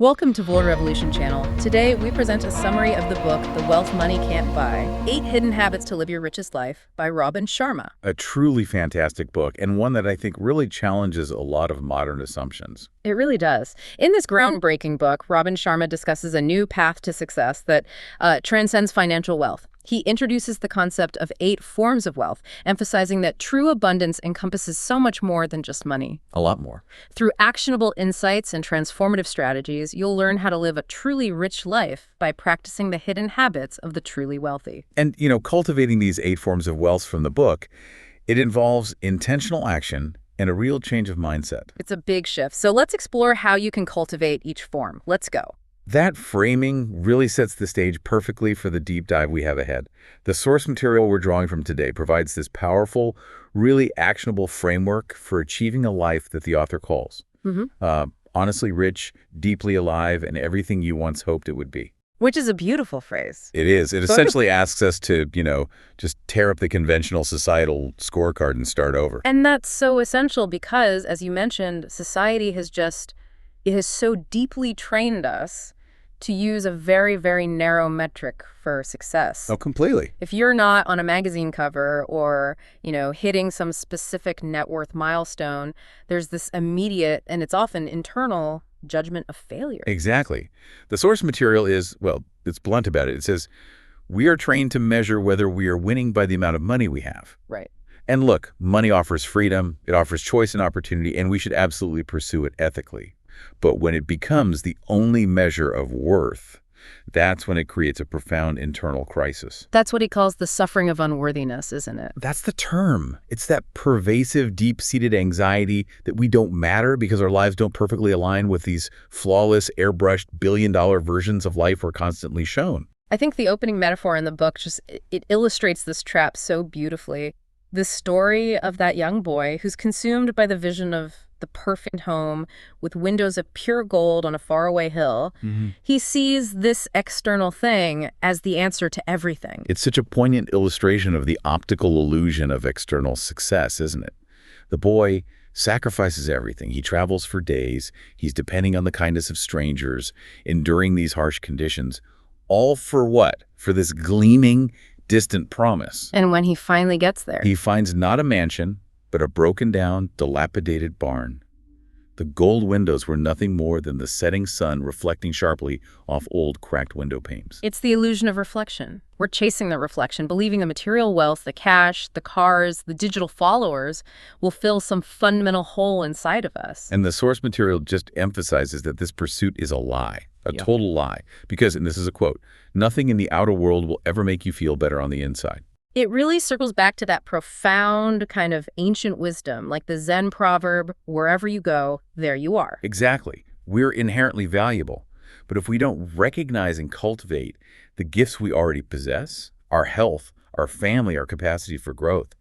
Welcome to Void Revolution channel. Today, we present a summary of the book, The Wealth Money Can't Buy, 8 Hidden Habits to Live Your Richest Life by Robin Sharma. A truly fantastic book, and one that I think really challenges a lot of modern assumptions. It really does. In this groundbreaking book, Robin Sharma discusses a new path to success that transcends financial wealth. He introduces the concept of 8 forms of wealth, emphasizing that true abundance encompasses so much more than just money. A lot more. Through actionable insights and transformative strategies, you'll learn how to live a truly rich life by practicing the hidden habits of the truly wealthy. And, cultivating these 8 forms of wealth from the book, it involves intentional action and a real change of mindset. It's a big shift. So let's explore how you can cultivate each form. Let's go. That framing really sets the stage perfectly for the deep dive we have ahead. The source material we're drawing from today provides this powerful, really actionable framework for achieving a life that the author calls honestly rich, deeply alive, and everything you once hoped it would be. Which is a beautiful phrase. It is. It essentially asks us to, just tear up the conventional societal scorecard and start over. And that's so essential because, as you mentioned, society has so deeply trained us to use a very, very narrow metric for success. Oh, completely. If you're not on a magazine cover or, hitting some specific net worth milestone, there's this immediate, and it's often internal, judgment of failure. Exactly. The source material is, it's blunt about it. It says, we are trained to measure whether we are winning by the amount of money we have. Right. And look, money offers freedom, it offers choice and opportunity, and we should absolutely pursue it ethically. But when it becomes the only measure of worth, that's when it creates a profound internal crisis. That's what he calls the suffering of unworthiness, isn't it? That's the term. It's that pervasive, deep-seated anxiety that we don't matter because our lives don't perfectly align with these flawless, airbrushed, billion-dollar versions of life we're constantly shown. I think the opening metaphor in the book it illustrates this trap so beautifully. The story of that young boy who's consumed by the vision of the perfect home with windows of pure gold on a faraway hill. He sees this external thing as the answer to everything. It's such a poignant illustration of the optical illusion of external success, isn't it? The boy sacrifices everything. He travels for days. He's depending on the kindness of strangers, enduring these harsh conditions. All for what? For this gleaming, distant promise. And when he finally gets there, he finds not a mansion, but a broken-down, dilapidated barn. The gold windows were nothing more than the setting sun reflecting sharply off old, cracked window panes. It's the illusion of reflection. We're chasing the reflection, believing the material wealth, the cash, the cars, the digital followers will fill some fundamental hole inside of us. And the source material just emphasizes that this pursuit is a lie, a total lie. Because, and this is a quote, nothing in the outer world will ever make you feel better on the inside. It really circles back to that profound kind of ancient wisdom, like the Zen proverb, wherever you go, there you are. Exactly. We're inherently valuable. But if we don't recognize and cultivate the gifts we already possess, our health, our family, our capacity for growth,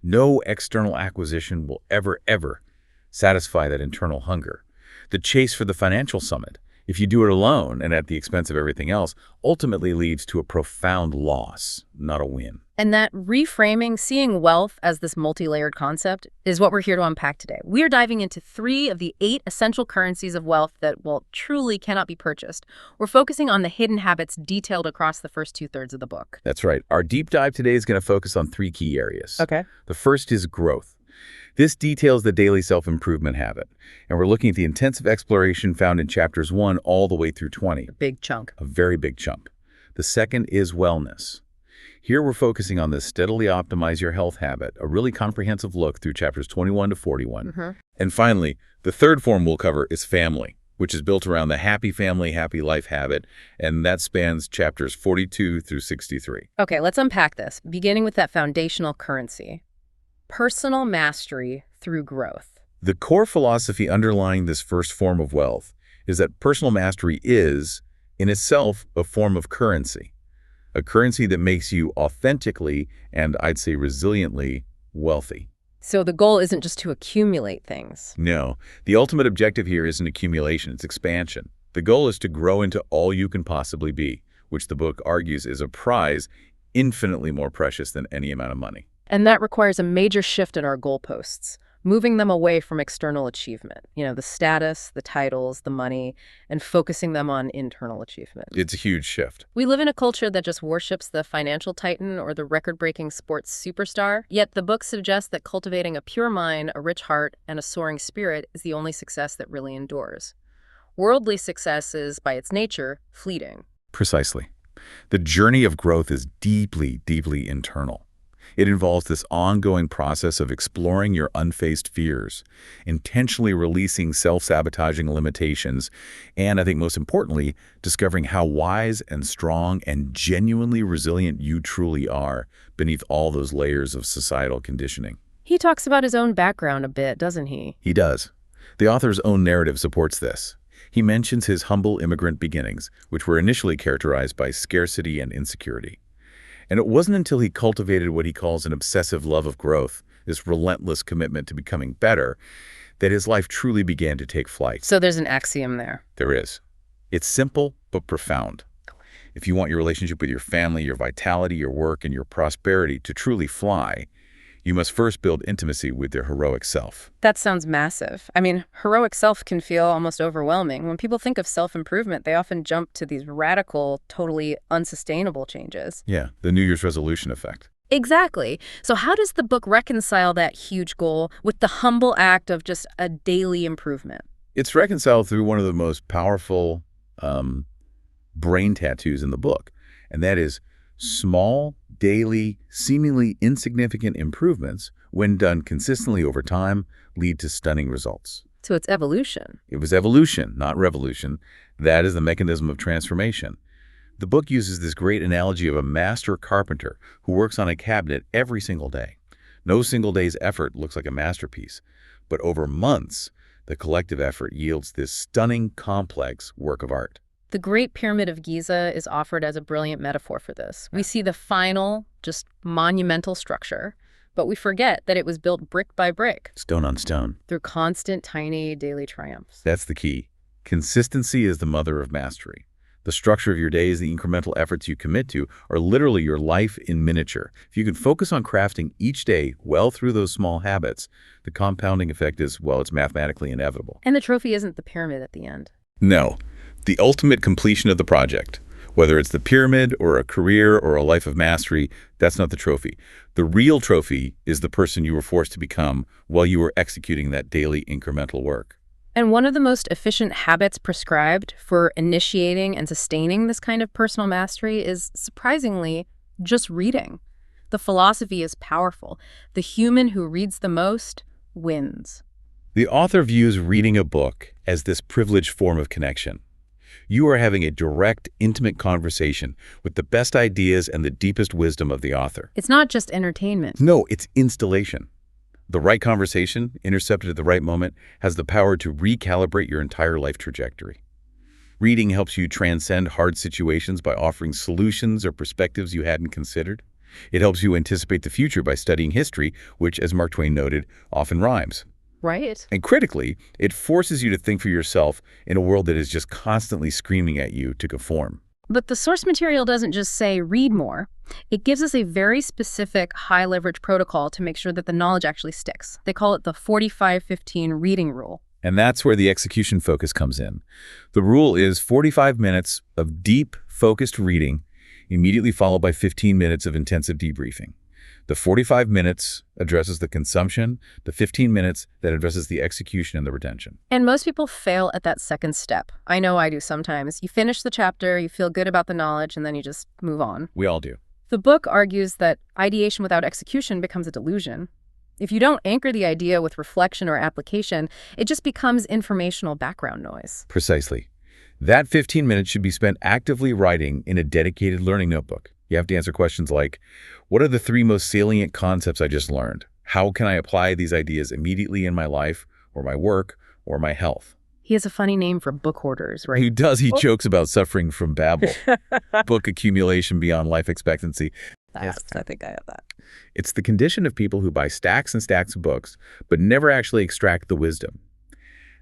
no external acquisition will ever satisfy that internal hunger. The chase for the financial summit, if you do it alone and at the expense of everything else, ultimately leads to a profound loss, not a win. And that reframing, seeing wealth as this multi-layered concept, is what we're here to unpack today. We are diving into 3 of the 8 essential currencies of wealth that, truly cannot be purchased. We're focusing on the hidden habits detailed across the first 2/3 of the book. That's right. Our deep dive today is going to focus on 3 key areas. Okay. The first is growth. This details the daily self-improvement habit, and we're looking at the intensive exploration found in chapters 1 all the way through 20. A big chunk. A very big chunk. The second is wellness. Here we're focusing on the steadily optimize your health habit, a really comprehensive look through chapters 21 to 41. And finally, the third form we'll cover is family, which is built around the happy family, happy life habit, and that spans chapters 42 through 63. Okay, let's unpack this, beginning with that foundational currency. Personal mastery through growth. The core philosophy underlying this first form of wealth is that personal mastery is, in itself, a form of currency. A currency that makes you authentically, and I'd say resiliently, wealthy. So the goal isn't just to accumulate things. No. The ultimate objective here isn't accumulation, it's expansion. The goal is to grow into all you can possibly be, which the book argues is a prize infinitely more precious than any amount of money. And that requires a major shift in our goalposts. moving them away from external achievement, the status, the titles, the money, and focusing them on internal achievement. It's a huge shift. We live in a culture that just worships the financial titan or the record-breaking sports superstar, yet the book suggests that cultivating a pure mind, a rich heart, and a soaring spirit is the only success that really endures. Worldly success is, by its nature, fleeting. Precisely. The journey of growth is deeply, deeply internal. It involves this ongoing process of exploring your unfaced fears, intentionally releasing self-sabotaging limitations, and I think most importantly, discovering how wise and strong and genuinely resilient you truly are beneath all those layers of societal conditioning. He talks about his own background a bit, doesn't he? He does. The author's own narrative supports this. He mentions his humble immigrant beginnings, which were initially characterized by scarcity and insecurity. And it wasn't until he cultivated what he calls an obsessive love of growth, this relentless commitment to becoming better, that his life truly began to take flight. So there's an axiom there. There is. It's simple but profound. If you want your relationship with your family, your vitality, your work, and your prosperity to truly fly, you must first build intimacy with your heroic self. That sounds massive. I mean, heroic self can feel almost overwhelming. When people think of self-improvement, they often jump to these radical, totally unsustainable changes. Yeah, the New Year's resolution effect. Exactly. So how does the book reconcile that huge goal with the humble act of just a daily improvement? It's reconciled through one of the most powerful brain tattoos in the book, and that is small, daily, seemingly insignificant improvements, when done consistently over time, lead to stunning results. So it's evolution. It was evolution, not revolution. That is the mechanism of transformation. The book uses this great analogy of a master carpenter who works on a cabinet every single day. No single day's effort looks like a masterpiece, but over months, the collective effort yields this stunning, complex work of art. The Great Pyramid of Giza is offered as a brilliant metaphor for this. We see the final, just monumental structure, but we forget that it was built brick by brick. Stone on stone. Through constant, tiny, daily triumphs. That's the key. Consistency is the mother of mastery. The structure of your days, the incremental efforts you commit to, are literally your life in miniature. If you can focus on crafting each day well through those small habits, the compounding effect is, well, it's mathematically inevitable. And the trophy isn't the pyramid at the end. No. The ultimate completion of the project, whether it's the pyramid or a career or a life of mastery, that's not the trophy. The real trophy is the person you were forced to become while you were executing that daily incremental work. And one of the most efficient habits prescribed for initiating and sustaining this kind of personal mastery is, surprisingly, just reading. The philosophy is powerful. The human who reads the most wins. The author views reading a book as this privileged form of connection. You are having a direct, intimate conversation with the best ideas and the deepest wisdom of the author. It's not just entertainment. No, it's installation. The right conversation, intercepted at the right moment, has the power to recalibrate your entire life trajectory. Reading helps you transcend hard situations by offering solutions or perspectives you hadn't considered. It helps you anticipate the future by studying history, which, as Mark Twain noted, often rhymes. Right. And critically, it forces you to think for yourself in a world that is just constantly screaming at you to conform. But the source material doesn't just say read more. It gives us a very specific high-leverage protocol to make sure that the knowledge actually sticks. They call it the 45-15 reading rule. And that's where the execution focus comes in. The rule is 45 minutes of deep, focused reading, immediately followed by 15 minutes of intensive debriefing. The 45 minutes addresses the consumption, the 15 minutes that addresses the execution and the retention. And most people fail at that second step. I know I do sometimes. You finish the chapter, you feel good about the knowledge, and then you just move on. We all do. The book argues that ideation without execution becomes a delusion. If you don't anchor the idea with reflection or application, it just becomes informational background noise. Precisely. That 15 minutes should be spent actively writing in a dedicated learning notebook. You have to answer questions like, what are the 3 most salient concepts I just learned? How can I apply these ideas immediately in my life, or my work, or my health? He has a funny name for book hoarders, right? He does. He jokes about suffering from Babel, book accumulation beyond life expectancy. I think I have that. It's the condition of people who buy stacks and stacks of books, but never actually extract the wisdom.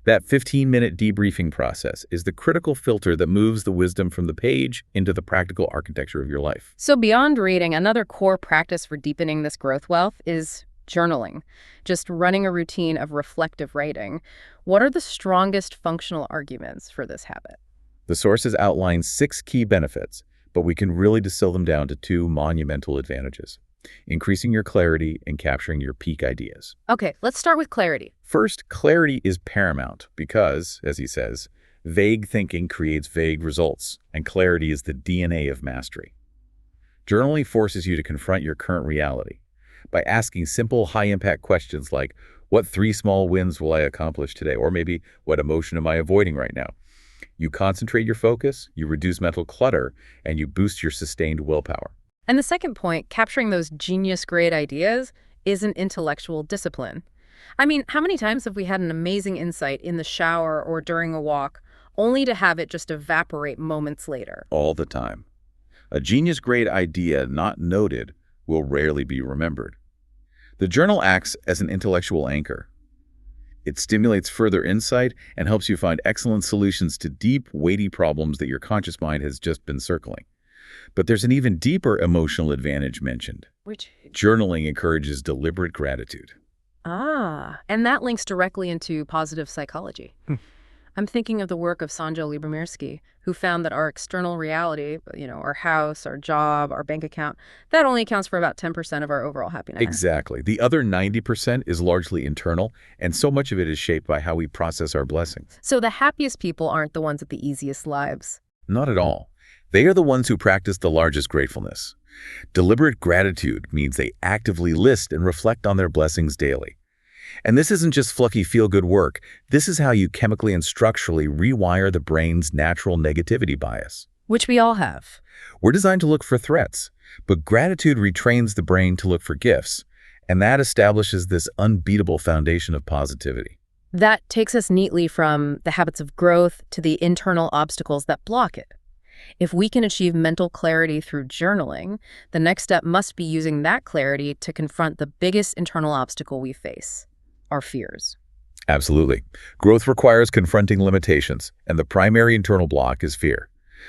That 15-minute debriefing process is the critical filter that moves the wisdom from the page into the practical architecture of your life. So beyond reading, another core practice for deepening this growth wealth is journaling, just running a routine of reflective writing. What are the strongest functional arguments for this habit? The sources outline 6 key benefits, but we can really distill them down to 2 monumental advantages: increasing your clarity and capturing your peak ideas. Okay, let's start with clarity. First, clarity is paramount because, as he says, vague thinking creates vague results, and clarity is the DNA of mastery. Journaling forces you to confront your current reality by asking simple, high-impact questions like, what 3 small wins will I accomplish today? Or maybe, what emotion am I avoiding right now? You concentrate your focus, you reduce mental clutter, and you boost your sustained willpower. And the second point, capturing those genius-grade ideas, is an intellectual discipline. I mean, how many times have we had an amazing insight in the shower or during a walk, only to have it just evaporate moments later? All the time. A genius-grade idea not noted will rarely be remembered. The journal acts as an intellectual anchor. It stimulates further insight and helps you find excellent solutions to deep, weighty problems that your conscious mind has just been circling. But there's an even deeper emotional advantage mentioned. Which? Journaling encourages deliberate gratitude. And that links directly into positive psychology. I'm thinking of the work of Sanjo Libremirsky, who found that our external reality, our house, our job, our bank account, that only accounts for about 10% of our overall happiness. Exactly. The other 90% is largely internal, and so much of it is shaped by how we process our blessings. So the happiest people aren't the ones with the easiest lives. Not at all. They are the ones who practice the largest gratefulness. Deliberate gratitude means they actively list and reflect on their blessings daily. And this isn't just fluffy feel-good work. This is how you chemically and structurally rewire the brain's natural negativity bias. Which we all have. We're designed to look for threats, but gratitude retrains the brain to look for gifts, and that establishes this unbeatable foundation of positivity. That takes us neatly from the habits of growth to the internal obstacles that block it. If we can achieve mental clarity through journaling, the next step must be using that clarity to confront the biggest internal obstacle we face: our fears. Absolutely. Growth requires confronting limitations, and the primary internal block is fear.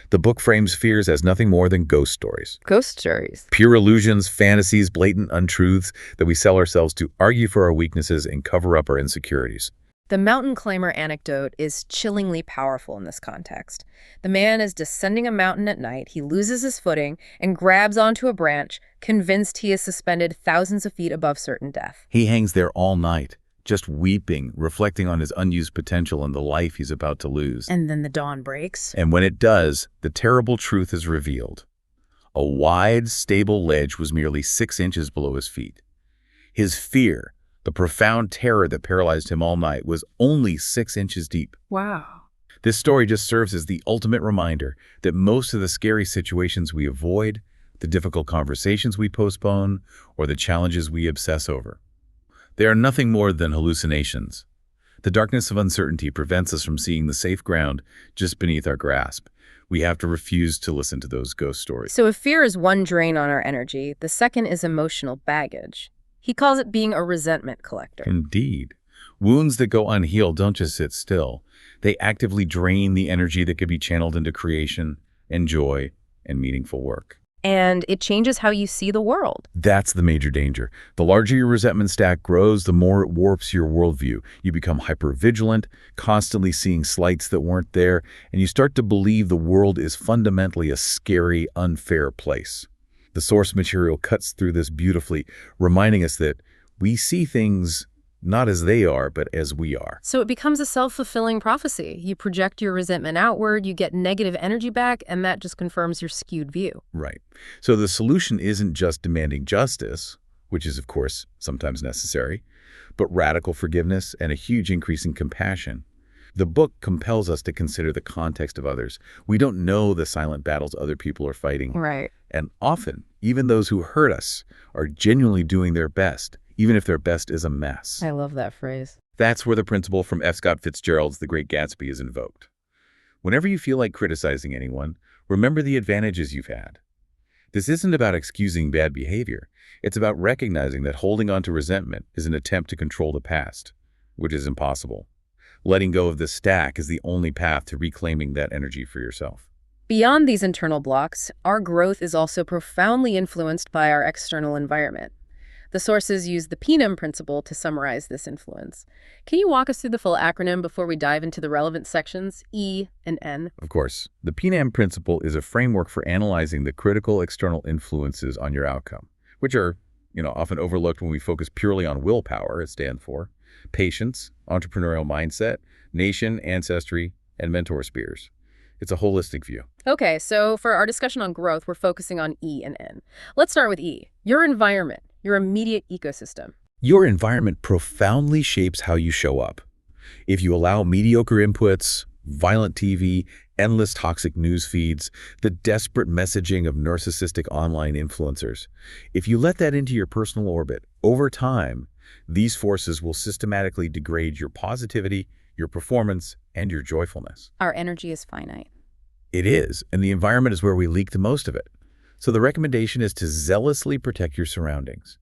The book frames fears as nothing more than ghost stories. Ghost stories. Pure illusions, fantasies, blatant untruths that we sell ourselves to argue for our weaknesses and cover up our insecurities. The mountain climber anecdote is chillingly powerful in this context. The man is descending a mountain at night, he loses his footing, and grabs onto a branch, convinced he is suspended thousands of feet above certain death. He hangs there all night, just weeping, reflecting on his unused potential and the life he's about to lose. And then the dawn breaks. And when it does, the terrible truth is revealed. A wide, stable ledge was merely 6 inches below his feet. His fear, the profound terror that paralyzed him all night, was only 6 inches deep. Wow. This story just serves as the ultimate reminder that most of the scary situations we avoid, the difficult conversations we postpone, or the challenges we obsess over, they are nothing more than hallucinations. The darkness of uncertainty prevents us from seeing the safe ground just beneath our grasp. We have to refuse to listen to those ghost stories. So if fear is one drain on our energy, the second is emotional baggage. He calls it being a resentment collector. Indeed. Wounds that go unhealed don't just sit still. They actively drain the energy that could be channeled into creation and joy and meaningful work. And it changes how you see the world. That's the major danger. The larger your resentment stack grows, the more it warps your worldview. You become hypervigilant, constantly seeing slights that weren't there, and you start to believe the world is fundamentally a scary, unfair place. The source material cuts through this beautifully, reminding us that we see things not as they are, but as we are. So it becomes a self-fulfilling prophecy. You project your resentment outward, you get negative energy back, and that just confirms your skewed view. Right. So the solution isn't just demanding justice, which is, of course, sometimes necessary, but radical forgiveness and a huge increase in compassion. The book compels us to consider the context of others. We don't know the silent battles other people are fighting. Right. And often, even those who hurt us are genuinely doing their best, even if their best is a mess. I love that phrase. That's where the principle from F. Scott Fitzgerald's The Great Gatsby is invoked. Whenever you feel like criticizing anyone, remember the advantages you've had. This isn't about excusing bad behavior. It's about recognizing that holding on to resentment is an attempt to control the past, which is impossible. Letting go of this stack is the only path to reclaiming that energy for yourself. Beyond these internal blocks, our growth is also profoundly influenced by our external environment. The sources use the PNM principle to summarize this influence. Can you walk us through the full acronym before we dive into the relevant sections, E and N? Of course, the PNAM principle is a framework for analyzing the critical external influences on your outcome, which are, often overlooked when we focus purely on willpower. It stands for patience, entrepreneurial mindset, nation, ancestry, and mentor spheres. It's a holistic view. Okay, so for our discussion on growth, we're focusing on E and N. Let's start with E, your environment, your immediate ecosystem. Your environment profoundly shapes how you show up. If you allow mediocre inputs, violent TV, endless toxic news feeds, the desperate messaging of narcissistic online influencers, if you let that into your personal orbit, over time, these forces will systematically degrade your positivity, your performance, and your joyfulness. Our energy is finite. It is, and the environment is where we leak the most of it. So the recommendation is to zealously protect your surroundings.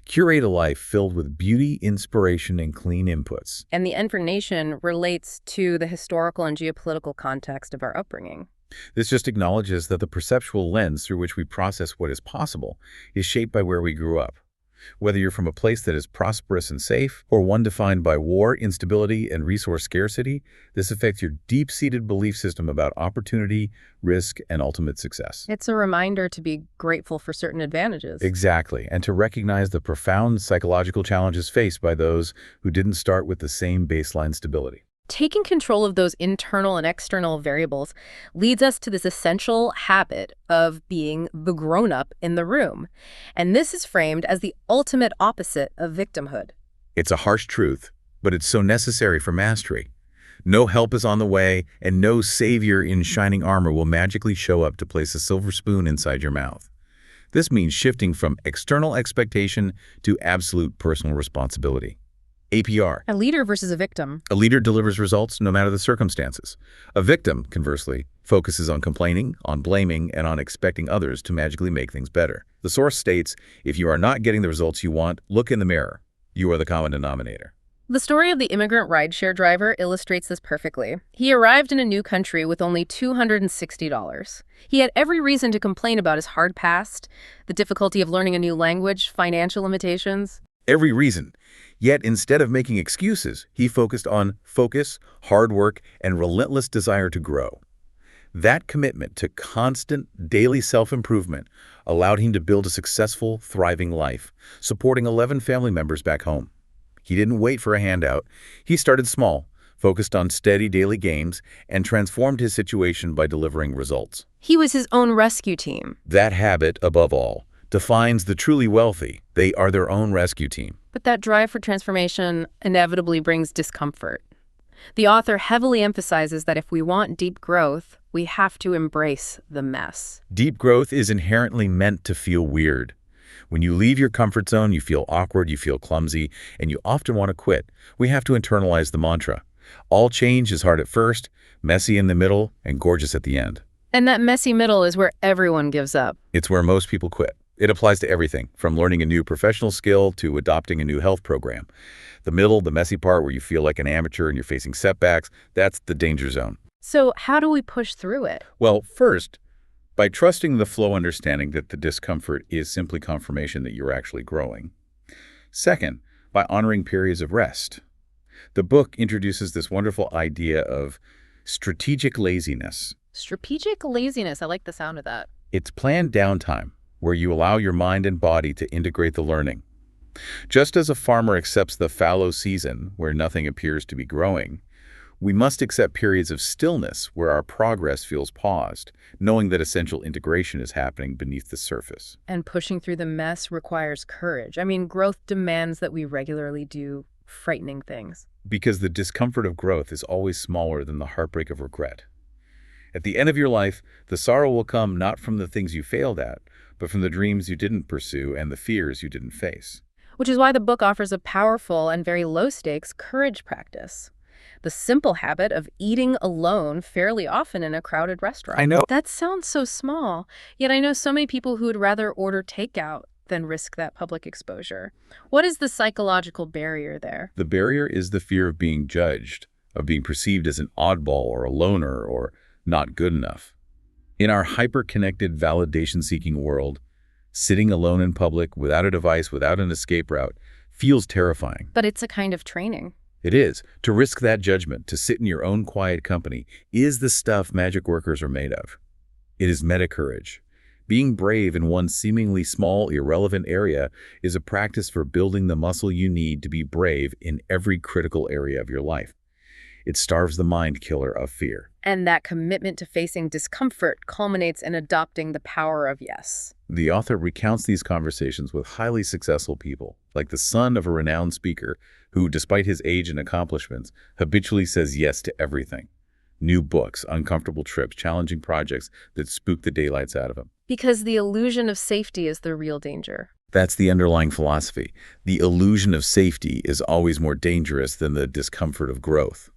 Curate a life filled with beauty, inspiration, and clean inputs. And the N for nation relates to the historical and geopolitical context of our upbringing. This just acknowledges that the perceptual lens through which we process what is possible is shaped by where we grew up. Whether you're from a place that is prosperous and safe, or one defined by war, instability, and resource scarcity, this affects your deep-seated belief system about opportunity, risk, and ultimate success. It's a reminder to be grateful for certain advantages. Exactly, and to recognize the profound psychological challenges faced by those who didn't start with the same baseline stability. Taking control of those internal and external variables leads us to this essential habit of being the grown-up in the room. And this is framed as the ultimate opposite of victimhood. It's a harsh truth, but it's so necessary for mastery. No help is on the way, and no savior in shining armor will magically show up to place a silver spoon inside your mouth. This means shifting from external expectation to absolute personal responsibility. APR. A leader versus a victim. A leader delivers results no matter the circumstances. A victim, conversely, focuses on complaining, on blaming, and on expecting others to magically make things better. The source states, if you are not getting the results you want, look in the mirror. You are the common denominator. The story of the immigrant rideshare driver illustrates this perfectly. He arrived in a new country with only $260. He had every reason to complain about his hard past, the difficulty of learning a new language, financial limitations. Every reason. Yet instead of making excuses, he focused on focus, hard work, and relentless desire to grow. That commitment to constant daily self-improvement allowed him to build a successful, thriving life, supporting 11 family members back home. He didn't wait for a handout. He started small, focused on steady daily gains, and transformed his situation by delivering results. He was his own rescue team. That habit, above all, defines the truly wealthy. They are their own rescue team. But that drive for transformation inevitably brings discomfort. The author heavily emphasizes that if we want deep growth, we have to embrace the mess. Deep growth is inherently meant to feel weird. When you leave your comfort zone, you feel awkward, you feel clumsy, and you often want to quit. We have to internalize the mantra. All change is hard at first, messy in the middle, and gorgeous at the end. And that messy middle is where everyone gives up. It's where most people quit. It applies to everything, from learning a new professional skill to adopting a new health program. The middle, the messy part where you feel like an amateur and you're facing setbacks, that's the danger zone. So how do we push through it? Well, first, by trusting the flow understanding that the discomfort is simply confirmation that you're actually growing. Second, by honoring periods of rest. The book introduces this wonderful idea of strategic laziness. Strategic laziness, I like the sound of that. It's planned downtime, where you allow your mind and body to integrate the learning. Just as a farmer accepts the fallow season, where nothing appears to be growing, we must accept periods of stillness where our progress feels paused, knowing that essential integration is happening beneath the surface. And pushing through the mess requires courage. I mean, growth demands that we regularly do frightening things. Because the discomfort of growth is always smaller than the heartbreak of regret. At the end of your life, the sorrow will come not from the things you failed at, but from the dreams you didn't pursue and the fears you didn't face. Which is why the book offers a powerful and very low-stakes courage practice. The simple habit of eating alone fairly often in a crowded restaurant. I know. That sounds so small, yet I know so many people who would rather order takeout than risk that public exposure. What is the psychological barrier there? The barrier is the fear of being judged, of being perceived as an oddball or a loner or not good enough. In our hyper-connected, validation-seeking world, Sitting alone in public, without a device, without an escape route, feels terrifying. But it's a kind of training. It is. To risk that judgment, to sit in your own quiet company, is the stuff magic workers are made of. It is meta-courage. Being brave in one seemingly small, irrelevant area is a practice for building the muscle you need to be brave in every critical area of your life. It starves the mind killer of fear. And that commitment to facing discomfort culminates in adopting the power of yes. The author recounts these conversations with highly successful people, like the son of a renowned speaker who, despite his age and accomplishments, habitually says yes to everything. New books, uncomfortable trips, challenging projects that spook the daylights out of him. Because the illusion of safety is the real danger. That's the underlying philosophy. The illusion of safety is always more dangerous than the discomfort of growth.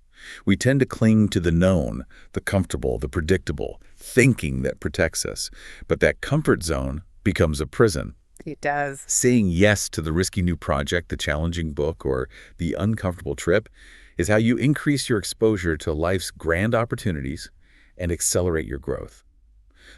We tend to cling to the known, the comfortable, the predictable, thinking that protects us. But that comfort zone becomes a prison. It does. Saying yes to the risky new project, the challenging book, or the uncomfortable trip is how you increase your exposure to life's grand opportunities and accelerate your growth.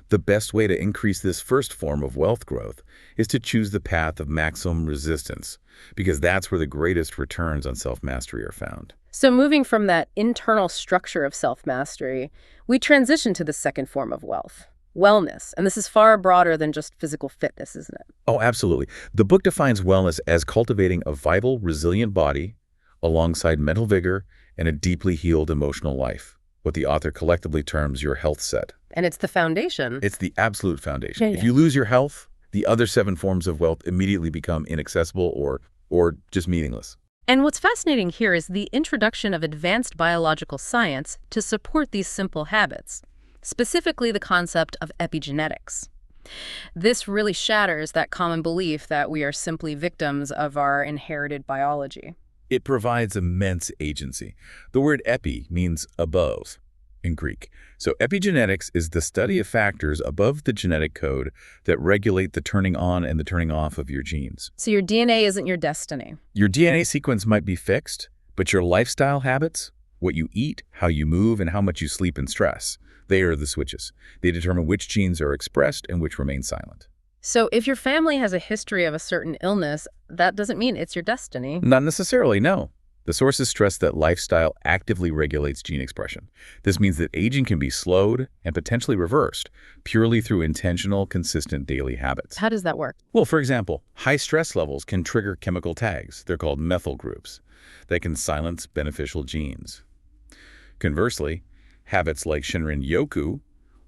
The best way to increase this first form of wealth growth is to choose the path of maximum resistance, because that's where the greatest returns on self-mastery are found. So moving from that internal structure of self-mastery, we transition to the second form of wealth, wellness. And this is far broader than just physical fitness, isn't it? Oh, absolutely. The book defines wellness as cultivating a vital, resilient body alongside mental vigor and a deeply healed emotional life, what the author collectively terms your health set. And it's the foundation. It's the absolute foundation. Yeah. If you lose your health, the other 7 forms of wealth immediately become inaccessible or just meaningless. And what's fascinating here is the introduction of advanced biological science to support these simple habits, specifically the concept of epigenetics. This really shatters that common belief that we are simply victims of our inherited biology. It provides immense agency. The word epi means above in Greek. So epigenetics is the study of factors above the genetic code that regulate the turning on and the turning off of your genes. So your DNA isn't your destiny. Your DNA sequence might be fixed, but your lifestyle habits, what you eat, how you move, and how much you sleep and stress, they are the switches. They determine which genes are expressed and which remain silent. So if your family has a history of a certain illness, that doesn't mean it's your destiny. Not necessarily, no. The sources stress that lifestyle actively regulates gene expression. This means that aging can be slowed and potentially reversed purely through intentional, consistent daily habits. How does that work? Well, for example, high stress levels can trigger chemical tags. They're called methyl groups. They can silence beneficial genes. Conversely, habits like Shinrin-yoku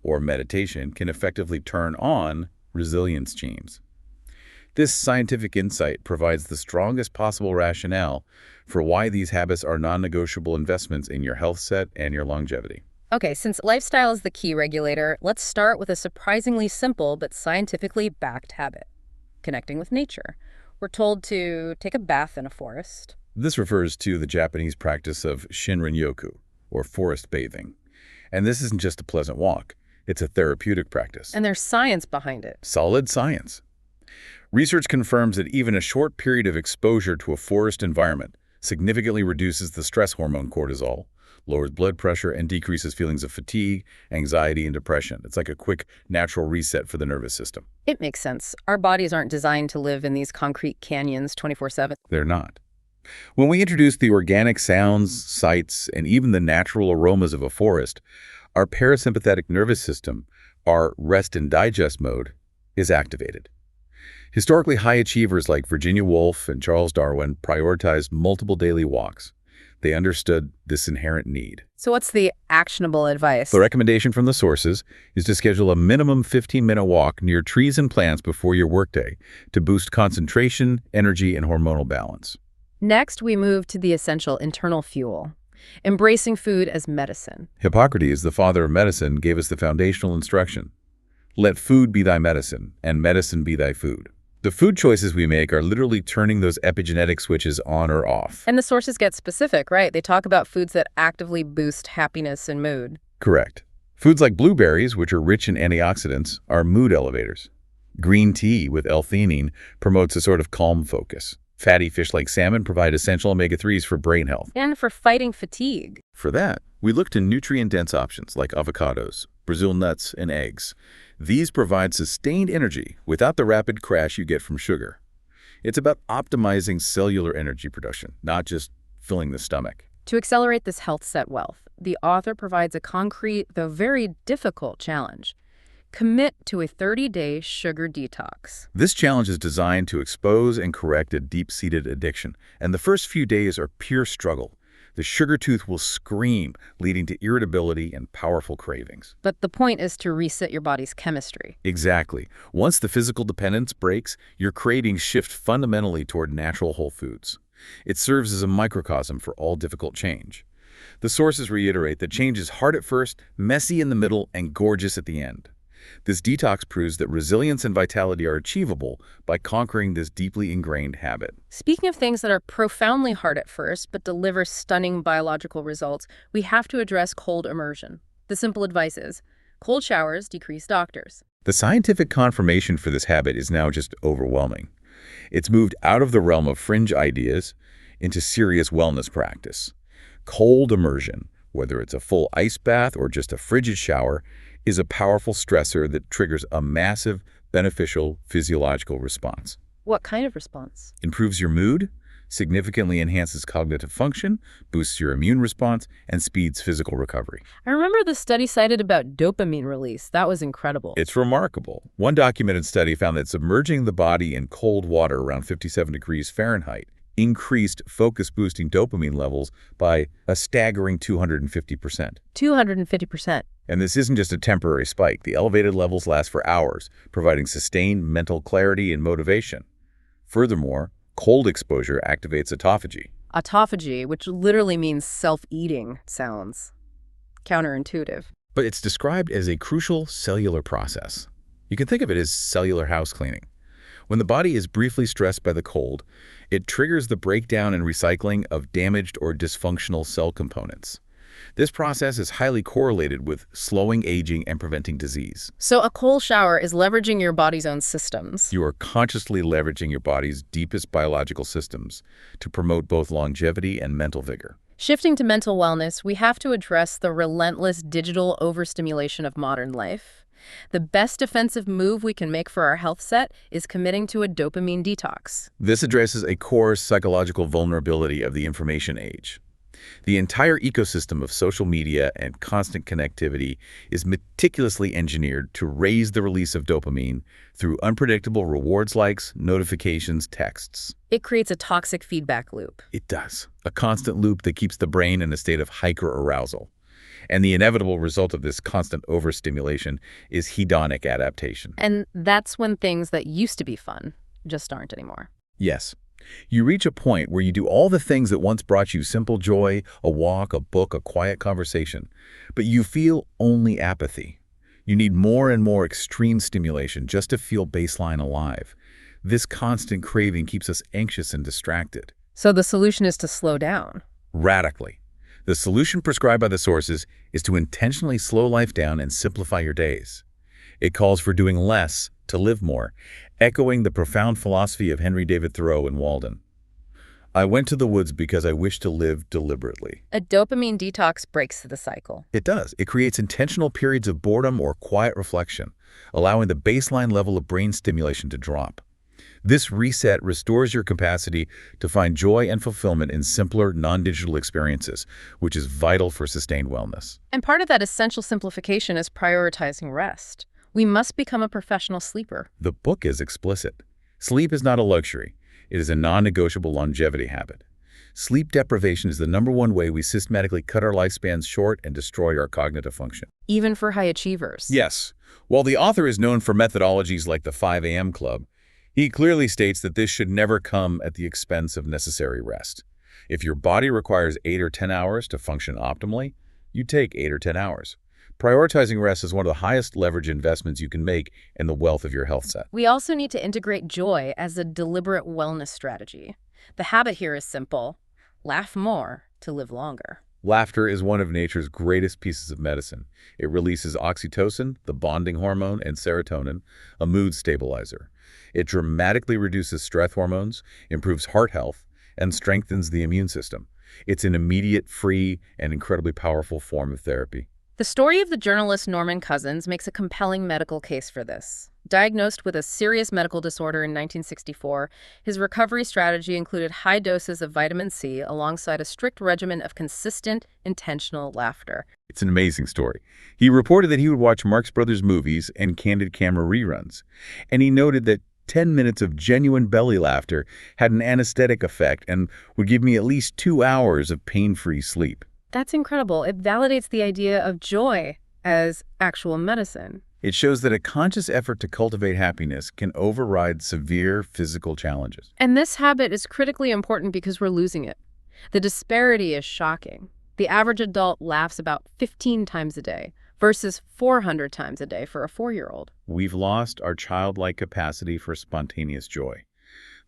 or meditation can effectively turn on resilience genes. This scientific insight provides the strongest possible rationale for why these habits are non-negotiable investments in your health set and your longevity. Okay, since lifestyle is the key regulator, let's start with a surprisingly simple but scientifically backed habit: connecting with nature. We're told to take a bath in a forest. This refers to the Japanese practice of Shinrin-yoku, or forest bathing. And this isn't just a pleasant walk. It's a therapeutic practice. And there's science behind it. Solid science. Research confirms that even a short period of exposure to a forest environment significantly reduces the stress hormone cortisol, lowers blood pressure, and decreases feelings of fatigue, anxiety, and depression. It's like a quick, natural reset for the nervous system. It makes sense. Our bodies aren't designed to live in these concrete canyons 24/7. They're not. When we introduce the organic sounds, sights, and even the natural aromas of a forest, our parasympathetic nervous system, our rest and digest mode, is activated. Historically high achievers like Virginia Woolf and Charles Darwin prioritized multiple daily walks. They understood this inherent need. So what's the actionable advice? The recommendation from the sources is to schedule a minimum 15-minute walk near trees and plants before your workday to boost concentration, energy, and hormonal balance. Next, we move to the essential internal fuel, embracing food as medicine. Hippocrates, the father of medicine, gave us the foundational instruction: let food be thy medicine, and medicine be thy food. The food choices we make are literally turning those epigenetic switches on or off. And the sources get specific, right? They talk about foods that actively boost happiness and mood. Correct. Foods like blueberries, which are rich in antioxidants, are mood elevators. Green tea with L-theanine promotes a sort of calm focus. Fatty fish like salmon provide essential omega-3s for brain health. And for fighting fatigue. For that, we look to nutrient-dense options like avocados, Brazil nuts, and eggs. These provide sustained energy without the rapid crash you get from sugar. It's about optimizing cellular energy production, not just filling the stomach. To accelerate this health set wealth, the author provides a concrete, though very difficult challenge. Commit to a 30-day sugar detox. This challenge is designed to expose and correct a deep-seated addiction, and the first few days are pure struggle. The sugar tooth will scream, leading to irritability and powerful cravings. But the point is to reset your body's chemistry. Exactly. Once the physical dependence breaks, your cravings shift fundamentally toward natural whole foods. It serves as a microcosm for all difficult change. The sources reiterate that change is hard at first, messy in the middle, and gorgeous at the end. This detox proves that resilience and vitality are achievable by conquering this deeply ingrained habit. Speaking of things that are profoundly hard at first but deliver stunning biological results, we have to address cold immersion. The simple advice is, cold showers decrease doctors. The scientific confirmation for this habit is now just overwhelming. It's moved out of the realm of fringe ideas into serious wellness practice. Cold immersion, whether it's a full ice bath or just a frigid shower, is a powerful stressor that triggers a massive, beneficial physiological response. What kind of response? Improves your mood, significantly enhances cognitive function, boosts your immune response, and speeds physical recovery. I remember the study cited about dopamine release. That was incredible. It's remarkable. One documented study found that submerging the body in cold water around 57 degrees Fahrenheit increased focus-boosting dopamine levels by a staggering 250%. 250%. And this isn't just a temporary spike. The elevated levels last for hours, providing sustained mental clarity and motivation. Furthermore, cold exposure activates autophagy. Autophagy, which literally means self-eating, sounds counterintuitive. But it's described as a crucial cellular process. You can think of it as cellular house cleaning. When the body is briefly stressed by the cold, it triggers the breakdown and recycling of damaged or dysfunctional cell components. This process is highly correlated with slowing aging and preventing disease. So a cold shower is leveraging your body's own systems. You are consciously leveraging your body's deepest biological systems to promote both longevity and mental vigor. Shifting to mental wellness, we have to address the relentless digital overstimulation of modern life. The best defensive move we can make for our health set is committing to a dopamine detox. This addresses a core psychological vulnerability of the information age. The entire ecosystem of social media and constant connectivity is meticulously engineered to raise the release of dopamine through unpredictable rewards likes, notifications, texts. It creates a toxic feedback loop. It does. A constant loop that keeps the brain in a state of hyper-arousal. And the inevitable result of this constant overstimulation is hedonic adaptation. And that's when things that used to be fun just aren't anymore. Yes. You reach a point where you do all the things that once brought you simple joy, a walk, a book, a quiet conversation, but you feel only apathy. You need more and more extreme stimulation just to feel baseline alive. This constant craving keeps us anxious and distracted. So the solution is to slow down. Radically. The solution prescribed by the sources is to intentionally slow life down and simplify your days. It calls for doing less to live more, echoing the profound philosophy of Henry David Thoreau and Walden. I went to the woods because I wished to live deliberately. A dopamine detox breaks the cycle. It does. It creates intentional periods of boredom or quiet reflection, allowing the baseline level of brain stimulation to drop. This reset restores your capacity to find joy and fulfillment in simpler, non-digital experiences, which is vital for sustained wellness. And part of that essential simplification is prioritizing rest. We must become a professional sleeper. The book is explicit. Sleep is not a luxury. It is a non-negotiable longevity habit. Sleep deprivation is the #1 way we systematically cut our lifespans short and destroy our cognitive function. Even for high achievers. Yes. While the author is known for methodologies like the 5 a.m. Club, he clearly states that this should never come at the expense of necessary rest. If your body requires 8 or 10 hours to function optimally, you take 8 or 10 hours. Prioritizing rest is one of the highest leverage investments you can make in the wealth of your health set. We also need to integrate joy as a deliberate wellness strategy. The habit here is simple. Laugh more to live longer. Laughter is one of nature's greatest pieces of medicine. It releases oxytocin, the bonding hormone, and serotonin, a mood stabilizer. It dramatically reduces stress hormones, improves heart health, and strengthens the immune system. It's an immediate, free, and incredibly powerful form of therapy. The story of the journalist Norman Cousins makes a compelling medical case for this. Diagnosed with a serious medical disorder in 1964, his recovery strategy included high doses of vitamin C alongside a strict regimen of consistent, intentional laughter. It's an amazing story. He reported that he would watch Marx Brothers movies and candid camera reruns, and he noted that 10 minutes of genuine belly laughter had an anesthetic effect and would give me at least 2 hours of pain-free sleep. That's incredible. It validates the idea of joy as actual medicine. It shows that a conscious effort to cultivate happiness can override severe physical challenges. And this habit is critically important because we're losing it. The disparity is shocking. The average adult laughs about 15 times a day versus 400 times a day for a 4-year-old. We've lost our childlike capacity for spontaneous joy.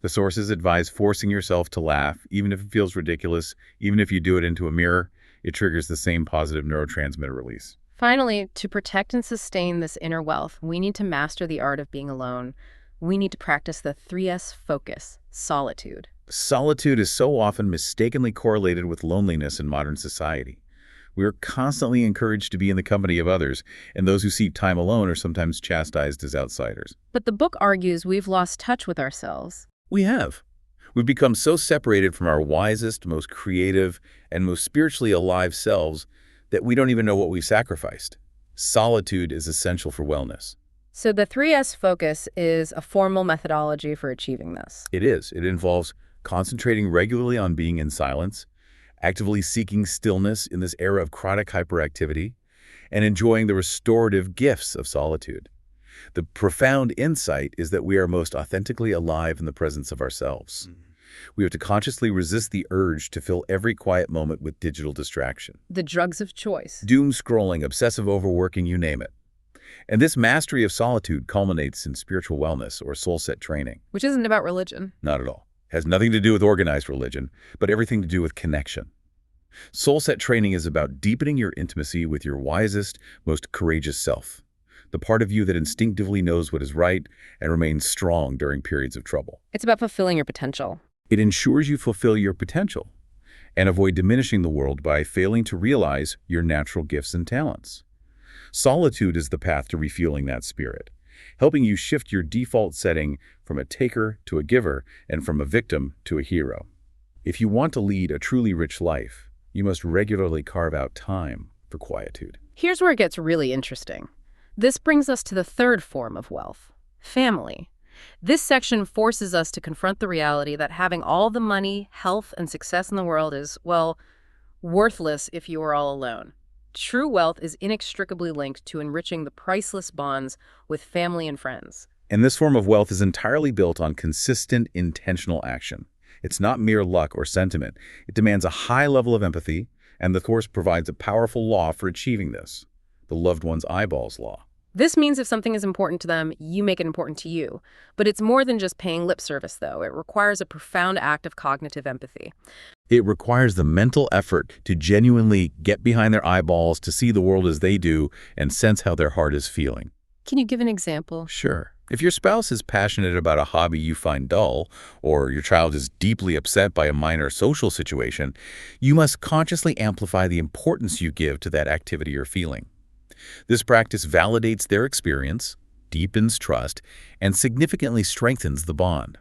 The sources advise forcing yourself to laugh, even if it feels ridiculous, even if you do it into a mirror. It triggers the same positive neurotransmitter release. Finally, to protect and sustain this inner wealth, we need to master the art of being alone. We need to practice the 3S focus, solitude. Solitude is so often mistakenly correlated with loneliness in modern society. We are constantly encouraged to be in the company of others, and those who seek time alone are sometimes chastised as outsiders. But the book argues we've lost touch with ourselves. We have. We've become so separated from our wisest, most creative, and most spiritually alive selves that we don't even know what we've sacrificed. Solitude is essential for wellness. So the 3S focus is a formal methodology for achieving this. It is. It involves concentrating regularly on being in silence, actively seeking stillness in this era of chronic hyperactivity, and enjoying the restorative gifts of solitude. The profound insight is that we are most authentically alive in the presence of ourselves. We have to consciously resist the urge to fill every quiet moment with digital distraction. The drugs of choice. Doom scrolling, obsessive overworking, you name it. And this mastery of solitude culminates in spiritual wellness or soul set training. Which isn't about religion. Not at all. Has nothing to do with organized religion, but everything to do with connection. Soul set training is about deepening your intimacy with your wisest, most courageous self, the part of you that instinctively knows what is right and remains strong during periods of trouble. It's about fulfilling your potential. It ensures you fulfill your potential and avoid diminishing the world by failing to realize your natural gifts and talents. Solitude is the path to refueling that spirit, helping you shift your default setting from a taker to a giver and from a victim to a hero. If you want to lead a truly rich life, you must regularly carve out time for quietude. Here's where it gets really interesting. This brings us to the third form of wealth, family. This section forces us to confront the reality that having all the money, health, and success in the world is, well, worthless if you are all alone. True wealth is inextricably linked to enriching the priceless bonds with family and friends. And this form of wealth is entirely built on consistent, intentional action. It's not mere luck or sentiment. It demands a high level of empathy, and the course provides a powerful law for achieving this, the loved one's eyeballs law. This means if something is important to them, you make it important to you. But it's more than just paying lip service, though. It requires a profound act of cognitive empathy. It requires the mental effort to genuinely get behind their eyeballs, to see the world as they do, and sense how their heart is feeling. Can you give an example? Sure. If your spouse is passionate about a hobby you find dull, or your child is deeply upset by a minor social situation, you must consciously amplify the importance you give to that activity or feeling. This practice validates their experience, deepens trust, and significantly strengthens the bond.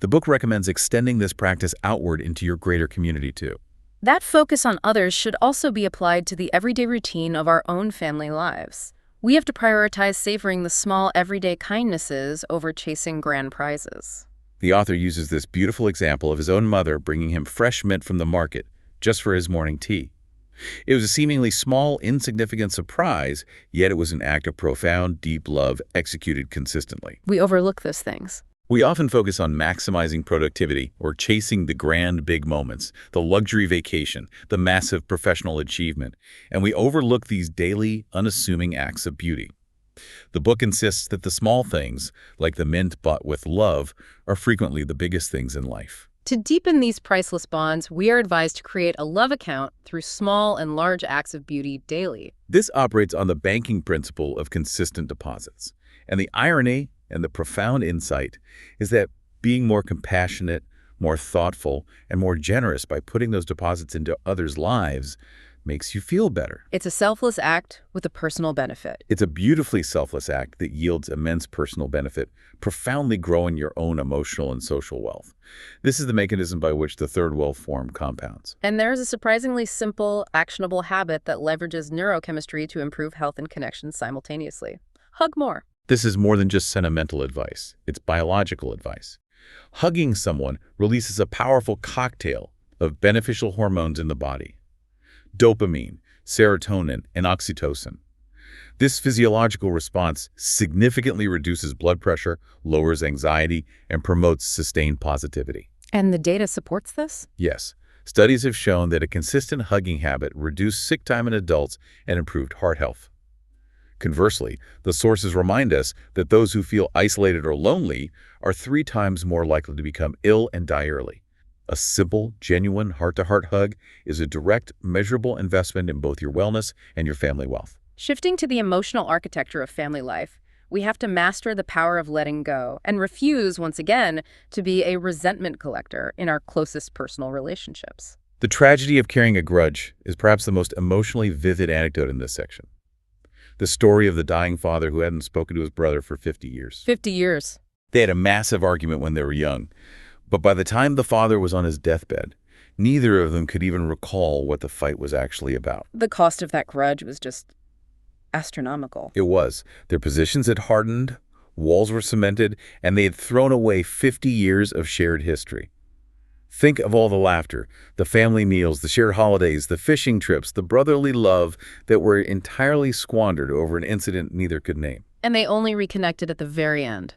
The book recommends extending this practice outward into your greater community too. That focus on others should also be applied to the everyday routine of our own family lives. We have to prioritize savoring the small everyday kindnesses over chasing grand prizes. The author uses this beautiful example of his own mother bringing him fresh mint from the market just for his morning tea. It was a seemingly small, insignificant surprise, yet it was an act of profound, deep love executed consistently. We overlook those things. We often focus on maximizing productivity or chasing the grand big moments, the luxury vacation, the massive professional achievement, and we overlook these daily, unassuming acts of beauty. The book insists that the small things, like the mint bought with love, are frequently the biggest things in life. To deepen these priceless bonds, we are advised to create a love account through small and large acts of beauty daily. This operates on the banking principle of consistent deposits. And the irony and the profound insight is that being more compassionate, more thoughtful, and more generous by putting those deposits into others' lives makes you feel better. It's a selfless act with a personal benefit. It's a beautifully selfless act that yields immense personal benefit, profoundly growing your own emotional and social wealth. This is the mechanism by which the third wealth form compounds. And there's a surprisingly simple, actionable habit that leverages neurochemistry to improve health and connections simultaneously. Hug more. This is more than just sentimental advice. It's biological advice. Hugging someone releases a powerful cocktail of beneficial hormones in the body: dopamine, serotonin, and oxytocin. This physiological response significantly reduces blood pressure, lowers anxiety, and promotes sustained positivity. And the data supports this? Yes, studies have shown that a consistent hugging habit reduced sick time in adults and improved heart health. Conversely, the sources remind us that those who feel isolated or lonely are 3 times more likely to become ill and die early. A simple, genuine heart-to-heart hug is a direct, measurable investment in both your wellness and your family wealth. Shifting to the emotional architecture of family life, we have to master the power of letting go and refuse, once again, to be a resentment collector in our closest personal relationships. The tragedy of carrying a grudge is perhaps the most emotionally vivid anecdote in this section. The story of the dying father who hadn't spoken to his brother for 50 years. 50 years. They had a massive argument when they were young, but by the time the father was on his deathbed, neither of them could even recall what the fight was actually about. The cost of that grudge was just astronomical. It was. Their positions had hardened, walls were cemented, and they had thrown away 50 years of shared history. Think of all the laughter, the family meals, the shared holidays, the fishing trips, the brotherly love that were entirely squandered over an incident neither could name. And they only reconnected at the very end.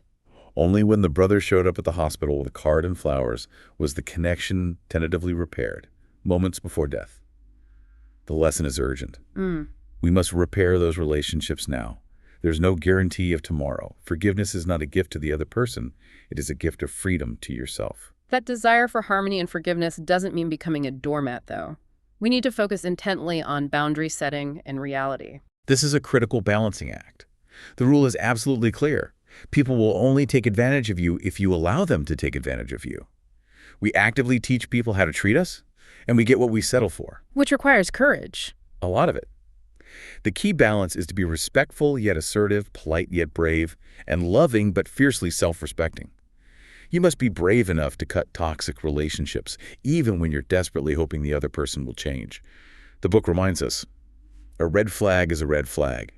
Only when the brother showed up at the hospital with a card and flowers was the connection tentatively repaired, moments before death. The lesson is urgent. We must repair those relationships now. There's no guarantee of tomorrow. Forgiveness is not a gift to the other person. It is a gift of freedom to yourself. That desire for harmony and forgiveness doesn't mean becoming a doormat, though. We need to focus intently on boundary setting and reality. This is a critical balancing act. The rule is absolutely clear. People will only take advantage of you if you allow them to take advantage of you. We actively teach people how to treat us, and we get what we settle for. Which requires courage. A lot of it. The key balance is to be respectful yet assertive, polite yet brave, and loving but fiercely self-respecting. You must be brave enough to cut toxic relationships, even when you're desperately hoping the other person will change. The book reminds us, a red flag is a red flag,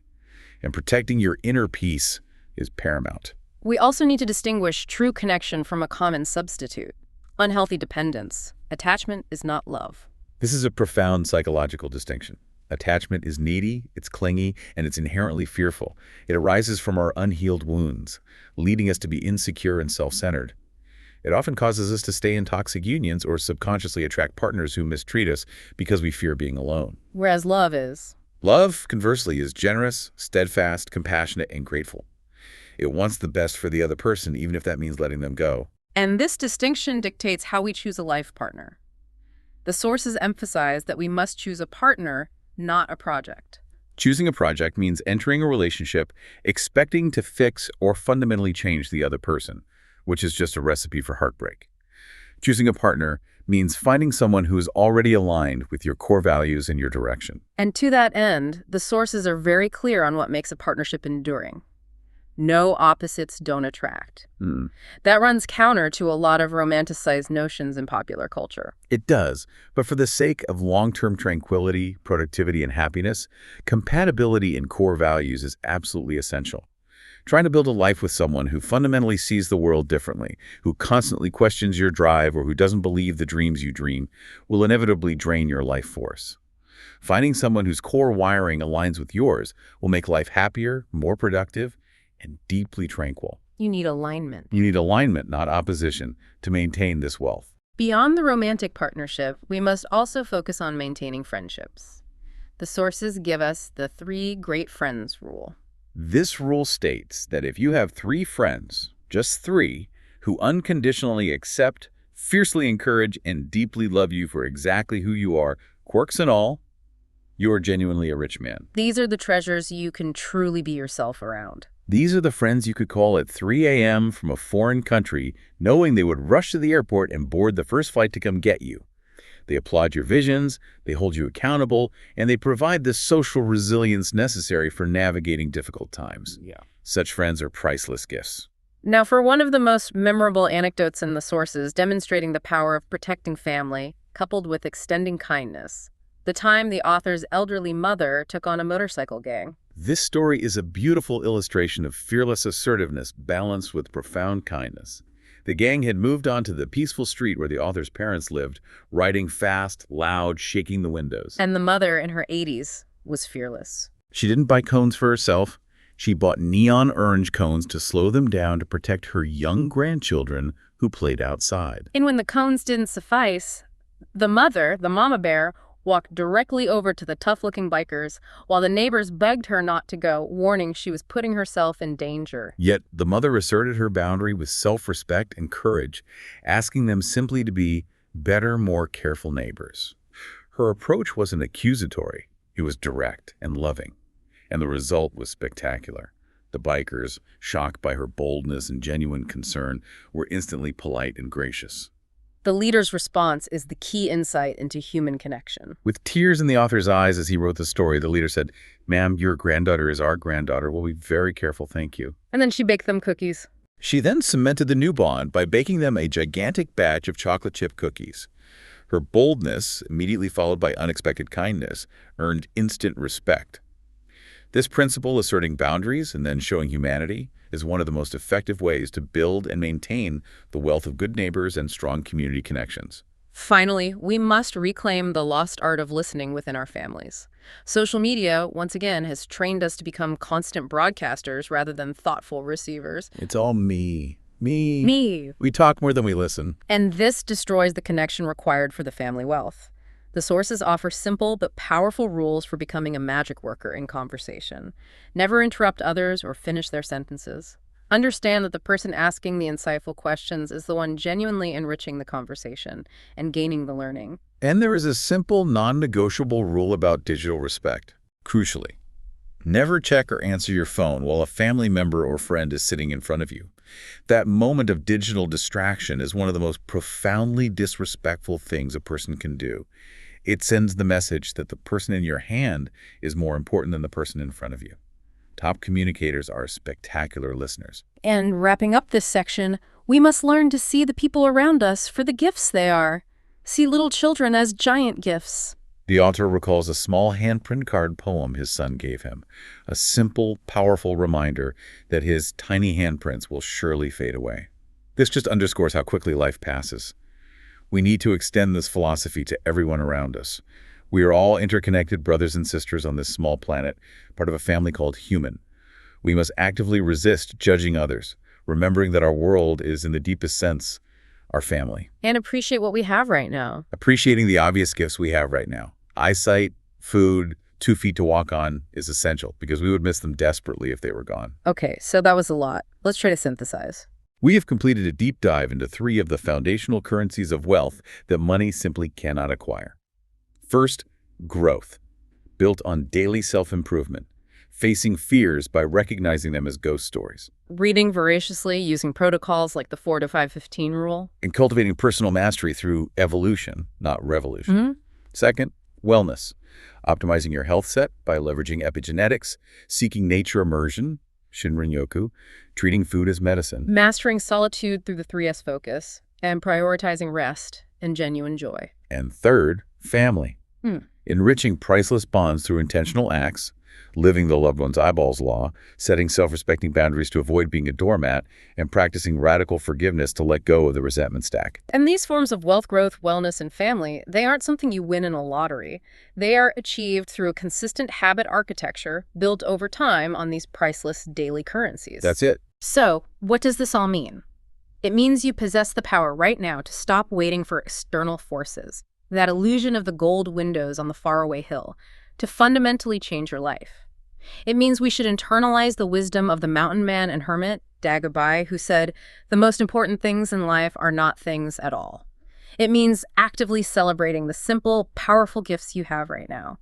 and protecting your inner peace is paramount. We also need to distinguish true connection from a common substitute. Unhealthy dependence. Attachment is not love. This is a profound psychological distinction. Attachment is needy, it's clingy, and it's inherently fearful. It arises from our unhealed wounds, leading us to be insecure and self-centered. It often causes us to stay in toxic unions or subconsciously attract partners who mistreat us because we fear being alone. Whereas love is. Love, conversely, is generous, steadfast, compassionate, and grateful. It wants the best for the other person, even if that means letting them go. And this distinction dictates how we choose a life partner. The sources emphasize that we must choose a partner, not a project. Choosing a project means entering a relationship expecting to fix or fundamentally change the other person, which is just a recipe for heartbreak. Choosing a partner means finding someone who is already aligned with your core values and your direction. And to that end, the sources are very clear on what makes a partnership enduring. No opposites don't attract. That runs counter to a lot of romanticized notions in popular culture. It does, but for the sake of long-term tranquility, productivity, and happiness, compatibility in core values is absolutely essential. Trying to build a life with someone who fundamentally sees the world differently, who constantly questions your drive, or who doesn't believe the dreams you dream, will inevitably drain your life force. Finding someone whose core wiring aligns with yours will make life happier, more productive, and deeply tranquil. You need alignment. You need alignment, not opposition, to maintain this wealth. Beyond the romantic partnership, we must also focus on maintaining friendships. The sources give us the 3 great friends rule. This rule states that if you have 3 friends, just 3, who unconditionally accept, fiercely encourage, and deeply love you for exactly who you are, quirks and all, you are genuinely a rich man. These are the treasures you can truly be yourself around. These are the friends you could call at 3 a.m. from a foreign country, knowing they would rush to the airport and board the first flight to come get you. They applaud your visions, they hold you accountable, and they provide the social resilience necessary for navigating difficult times. Yeah. Such friends are priceless gifts. Now, for one of the most memorable anecdotes in the sources demonstrating the power of protecting family, coupled with extending kindness, the time the author's elderly mother took on a motorcycle gang. This story is a beautiful illustration of fearless assertiveness balanced with profound kindness. The gang had moved on to the peaceful street where the author's parents lived, riding fast, loud, shaking the windows. And the mother in her 80s was fearless. She didn't buy cones for herself. She bought neon orange cones to slow them down to protect her young grandchildren who played outside. And when the cones didn't suffice, the mother, the mama bear, walked directly over to the tough-looking bikers while the neighbors begged her not to go, warning she was putting herself in danger. Yet the mother asserted her boundary with self-respect and courage, asking them simply to be better, more careful neighbors. Her approach wasn't accusatory. It was direct and loving. And the result was spectacular. The bikers, shocked by her boldness and genuine concern, were instantly polite and gracious. The leader's response is the key insight into human connection. With tears in the author's eyes as he wrote the story, the leader said, "Ma'am, your granddaughter is our granddaughter. We'll be very careful, thank you." And then she baked them cookies. She then cemented the new bond by baking them a gigantic batch of chocolate chip cookies. Her boldness, immediately followed by unexpected kindness, earned instant respect. This principle, asserting boundaries and then showing humanity, is one of the most effective ways to build and maintain the wealth of good neighbors and strong community connections. Finally, we must reclaim the lost art of listening within our families. Social media, once again, has trained us to become constant broadcasters rather than thoughtful receivers. It's all me. Me. Me. We talk more than we listen. And this destroys the connection required for the family wealth. The sources offer simple but powerful rules for becoming a magic worker in conversation. Never interrupt others or finish their sentences. Understand that the person asking the insightful questions is the one genuinely enriching the conversation and gaining the learning. And there is a simple, non-negotiable rule about digital respect. Crucially, never check or answer your phone while a family member or friend is sitting in front of you. That moment of digital distraction is one of the most profoundly disrespectful things a person can do. It sends the message that the person in your hand is more important than the person in front of you. Top communicators are spectacular listeners. And wrapping up this section, we must learn to see the people around us for the gifts they are. See little children as giant gifts. The author recalls a small handprint card poem his son gave him, a simple, powerful reminder that his tiny handprints will surely fade away. This just underscores how quickly life passes. We need to extend this philosophy to everyone around us. We are all interconnected brothers and sisters on this small planet, part of a family called human. We must actively resist judging others, remembering that our world is, in the deepest sense, our family. And appreciate what we have right now. Appreciating the obvious gifts we have right now. Eyesight, food, 2 feet to walk on is essential because we would miss them desperately if they were gone. Okay, so that was a lot. Let's try to synthesize. We have completed a deep dive into 3 of the foundational currencies of wealth that money simply cannot acquire. First, growth, built on daily self-improvement, facing fears by recognizing them as ghost stories. Reading voraciously using protocols like the 4 to 515 rule. And cultivating personal mastery through evolution, not revolution. Second, wellness, optimizing your health set by leveraging epigenetics, seeking nature immersion, Shinrin-yoku, treating food as medicine. Mastering solitude through the 3S focus, and prioritizing rest and genuine joy. And third, family. Enriching priceless bonds through intentional acts, living the loved one's eyeballs law, setting self-respecting boundaries to avoid being a doormat, and practicing radical forgiveness to let go of the resentment stack. And these forms of wealth growth, wellness, and family, they aren't something you win in a lottery. They are achieved through a consistent habit architecture built over time on these priceless daily currencies. That's it. So, what does this all mean? It means you possess the power right now to stop waiting for external forces, that illusion of the gold windows on the faraway hill, to fundamentally change your life. It means we should internalize the wisdom of the mountain man and hermit, Dagobah, who said, "The most important things in life are not things at all." It means actively celebrating the simple, powerful gifts you have right now.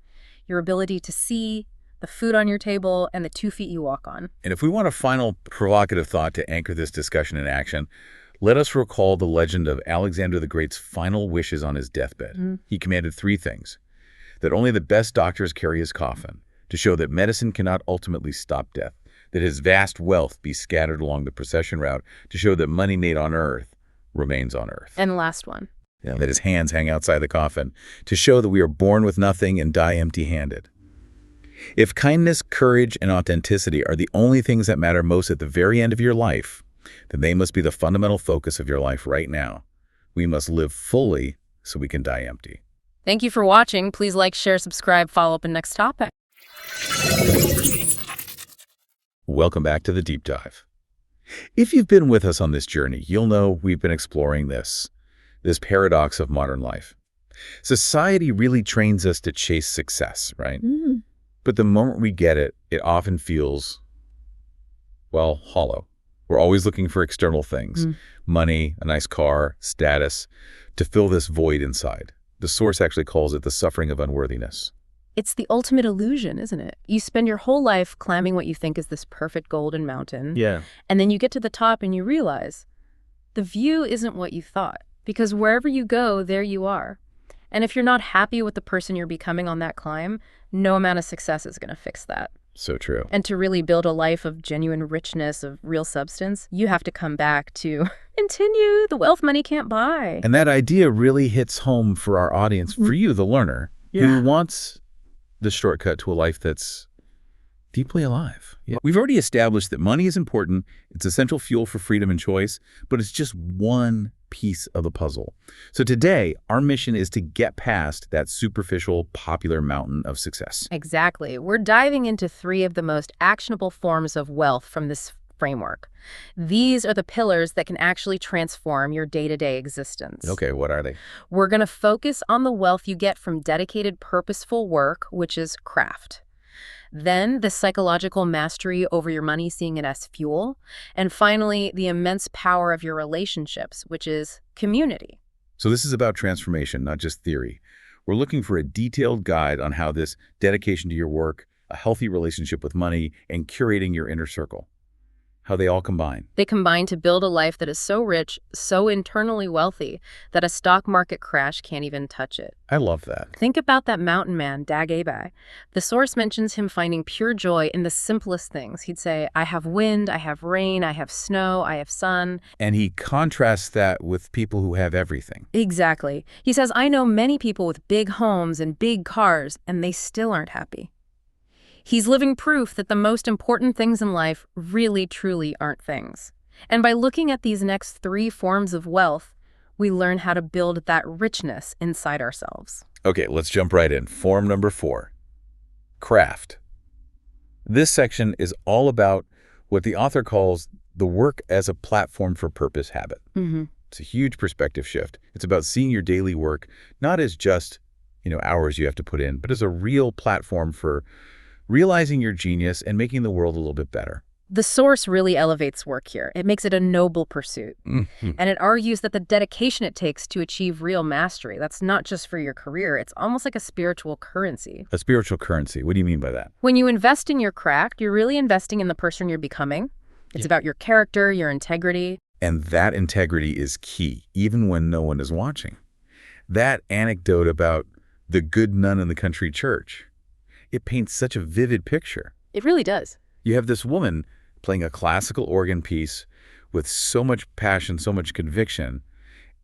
Your ability to see, the food on your table, and the 2 feet you walk on. And if we want a final provocative thought to anchor this discussion in action, Let us recall the legend of Alexander the Great's final wishes on his deathbed. He commanded three things: that only the best doctors carry his coffin, to show that medicine cannot ultimately stop death, that his vast wealth be scattered along the procession route, to show that money made on earth remains on earth. And the last one. Yeah, that his hands hang outside the coffin, to show that we are born with nothing and die empty-handed. If kindness, courage, and authenticity are the only things that matter most at the very end of your life, then they must be the fundamental focus of your life right now. We must live fully so we can die empty. Thank you for watching. Please like, share, subscribe, follow up in next topic. Welcome back to the Deep Dive. If you've been with us on this journey, you'll know we've been exploring this paradox of modern life. Society really trains us to chase success, right? But the moment we get it, it often feels, well, hollow. We're always looking for external things, money, a nice car, status, to fill this void inside. The Source actually calls it the suffering of unworthiness. It's the ultimate illusion, isn't it? You spend your whole life climbing what you think is this perfect golden mountain. Yeah. And then you get to the top and you realize the view isn't what you thought, because wherever you go, there you are. And if you're not happy with the person you're becoming on that climb, no amount of success is going to fix that. So true. And to really build a life of genuine richness, of real substance, you have to come back to continue the wealth money can't buy. And that idea really hits home for our audience, for you, the learner, who wants the shortcut to a life that's deeply alive. Yeah. We've already established that money is important. It's essential fuel for freedom and choice, but it's just one piece of the puzzle. So today, our mission is to get past that superficial, popular mountain of success. Exactly. We're diving into 3 of the most actionable forms of wealth from this framework. These are the pillars that can actually transform your day-to-day existence. Okay, what are they? We're going to focus on the wealth you get from dedicated, purposeful work, which is craft. Then the psychological mastery over your money, seeing it as fuel. And finally, the immense power of your relationships, which is community. So this is about transformation, not just theory. We're looking for a detailed guide on how this dedication to your work, a healthy relationship with money, and curating your inner circle, how they all combine. They combine to build a life that is so rich, so internally wealthy, that a stock market crash can't even touch it. I love that. Think about that mountain man, Dag Abay. The Source mentions him finding pure joy in the simplest things. He'd say, I have wind, I have rain, I have snow, I have sun. And he contrasts that with people who have everything. Exactly. He says, I know many people with big homes and big cars, and they still aren't happy. He's living proof that the most important things in life really, truly aren't things. And by looking at these next 3 forms of wealth, we learn how to build that richness inside ourselves. Okay, let's jump right in. Form number 4, craft. This section is all about what the author calls the work as a platform for purpose habit. It's a huge perspective shift. It's about seeing your daily work not as just, hours you have to put in, but as a real platform for realizing your genius and making the world a little bit better. The Source really elevates work here. It makes it a noble pursuit. And it argues that the dedication it takes to achieve real mastery, that's not just for your career, it's almost like a spiritual currency. A spiritual currency. What do you mean by that? When you invest in your craft, you're really investing in the person you're becoming. It's about your character, your integrity. And that integrity is key, even when no one is watching. That anecdote about the good nun in the country church, it paints such a vivid picture. It really does. You have this woman playing a classical organ piece with so much passion, so much conviction,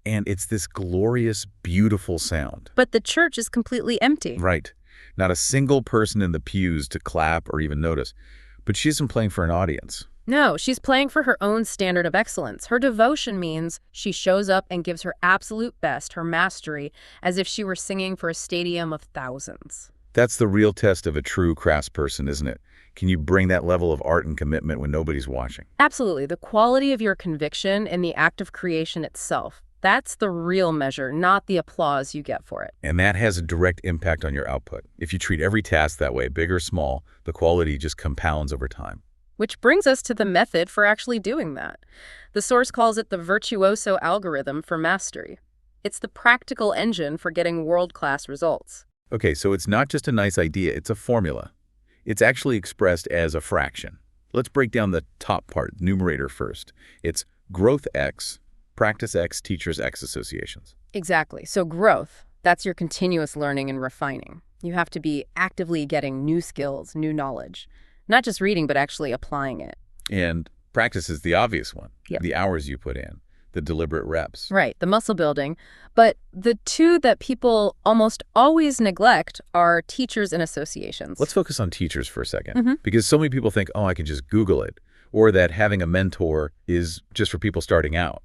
and it's this glorious, beautiful sound. But the church is completely empty. Right. Not a single person in the pews to clap or even notice. But she isn't playing for an audience. No, she's playing for her own standard of excellence. Her devotion means she shows up and gives her absolute best, her mastery, as if she were singing for a stadium of thousands. That's the real test of a true craftsperson, isn't it? Can you bring that level of art and commitment when nobody's watching? Absolutely. The quality of your conviction in the act of creation itself, that's the real measure, not the applause you get for it. And that has a direct impact on your output. If you treat every task that way, big or small, the quality just compounds over time. Which brings us to the method for actually doing that. The Source calls it the virtuoso algorithm for mastery. It's the practical engine for getting world-class results. Okay, so it's not just a nice idea, it's a formula. It's actually expressed as a fraction. Let's break down the top part, numerator first. It's growth x Practice X teachers X associations. Exactly. So growth, that's your continuous learning and refining. You have to be actively getting new skills, new knowledge. Not just reading, but actually applying it. And practice is the obvious one. Yep. The hours you put in, the deliberate reps. Right, the muscle building. But the two that people almost always neglect are teachers and associations. Let's focus on teachers for a second, because so many people think, oh, I can just Google it, or that having a mentor is just for people starting out.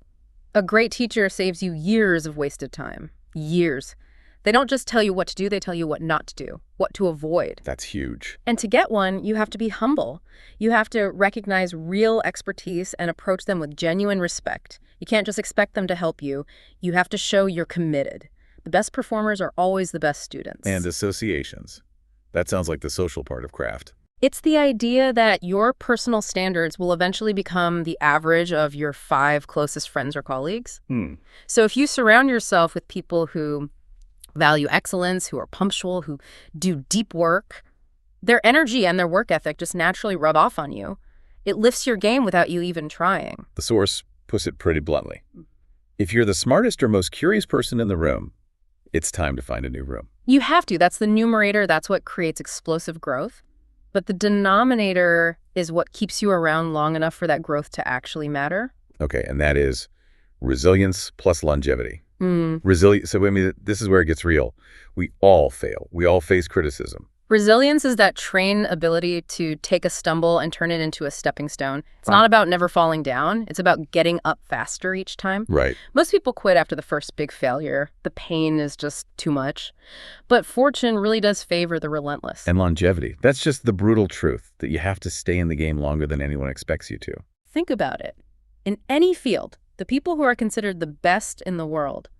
A great teacher saves you years of wasted time. Years. They don't just tell you what to do, they tell you what not to do, what to avoid. That's huge. And to get one, you have to be humble. You have to recognize real expertise and approach them with genuine respect. You can't just expect them to help you. You have to show you're committed. The best performers are always the best students. And associations. That sounds like the social part of craft. It's the idea that your personal standards will eventually become the average of your 5 closest friends or colleagues. So if you surround yourself with people who value excellence, who are punctual, who do deep work, their energy and their work ethic just naturally rub off on you. It lifts your game without you even trying. The source puts it pretty bluntly. If you're the smartest or most curious person in the room, it's time to find a new room. You have to. That's the numerator. That's what creates explosive growth. But the denominator is what keeps you around long enough for that growth to actually matter. Okay, and that is resilience plus longevity. Resilience. So, I mean, this is where it gets real. We all fail. We all face criticism. Resilience is that trained ability to take a stumble and turn it into a stepping stone. It's not about never falling down. It's about getting up faster each time. Right. Most people quit after the first big failure. The pain is just too much. But fortune really does favor the relentless. And longevity. That's just the brutal truth, that you have to stay in the game longer than anyone expects you to. Think about it. In any field, the people who are considered the best in the world,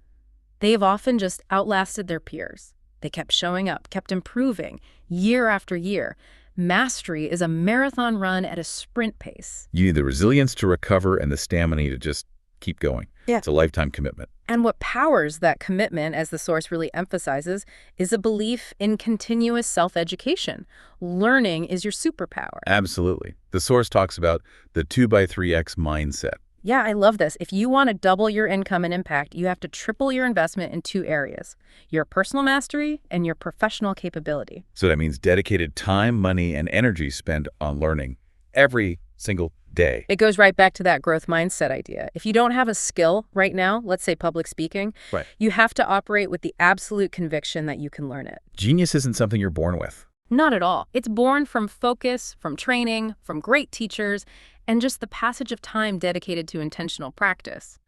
they've often just outlasted their peers. They kept showing up, kept improving year after year. Mastery is a marathon run at a sprint pace. You need the resilience to recover and the stamina to just keep going. Yeah. It's a lifetime commitment. And what powers that commitment, as the source really emphasizes, is a belief in continuous self-education. Learning is your superpower. Absolutely. The source talks about the 2x3x mindset. Yeah, I love this. If you want to double your income and impact, you have to triple your investment in 2 areas, your personal mastery and your professional capability. So that means dedicated time, money, and energy spent on learning every single day. It goes right back to that growth mindset idea. If you don't have a skill right now, let's say public speaking, Right. You have to operate with the absolute conviction that you can learn it. Genius isn't something you're born with. Not at all. It's born from focus, from training, from great teachers, and just the passage of time dedicated to intentional practice.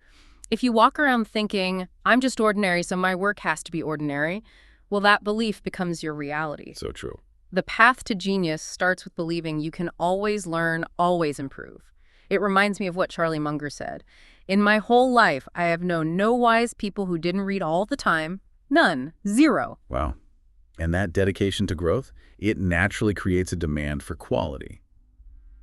If you walk around thinking, I'm just ordinary, so my work has to be ordinary, well, that belief becomes your reality. So true. The path to genius starts with believing you can always learn, always improve. It reminds me of what Charlie Munger said. In my whole life, I have known no wise people who didn't read all the time. None. Zero. Wow. And that dedication to growth, it naturally creates a demand for quality.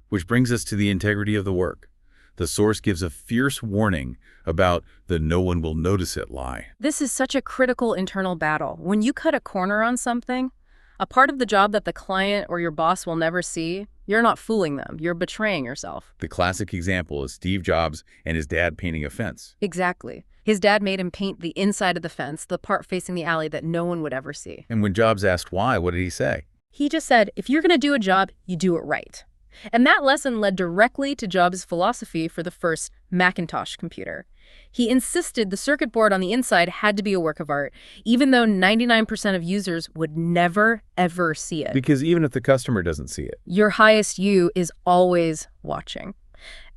Which brings us to the integrity of the work. The source gives a fierce warning about the no one will notice it lie. This is such a critical internal battle. When you cut a corner on something, a part of the job that the client or your boss will never see, you're not fooling them. You're betraying yourself. The classic example is Steve Jobs and his dad painting a fence. Exactly. His dad made him paint the inside of the fence, the part facing the alley that no one would ever see. And when Jobs asked why, what did he say? He just said, if you're going to do a job, you do it right. And that lesson led directly to Jobs' philosophy for the first Macintosh computer. He insisted the circuit board on the inside had to be a work of art, even though 99% of users would never, ever see it. Because even if the customer doesn't see it. Your highest you is always watching.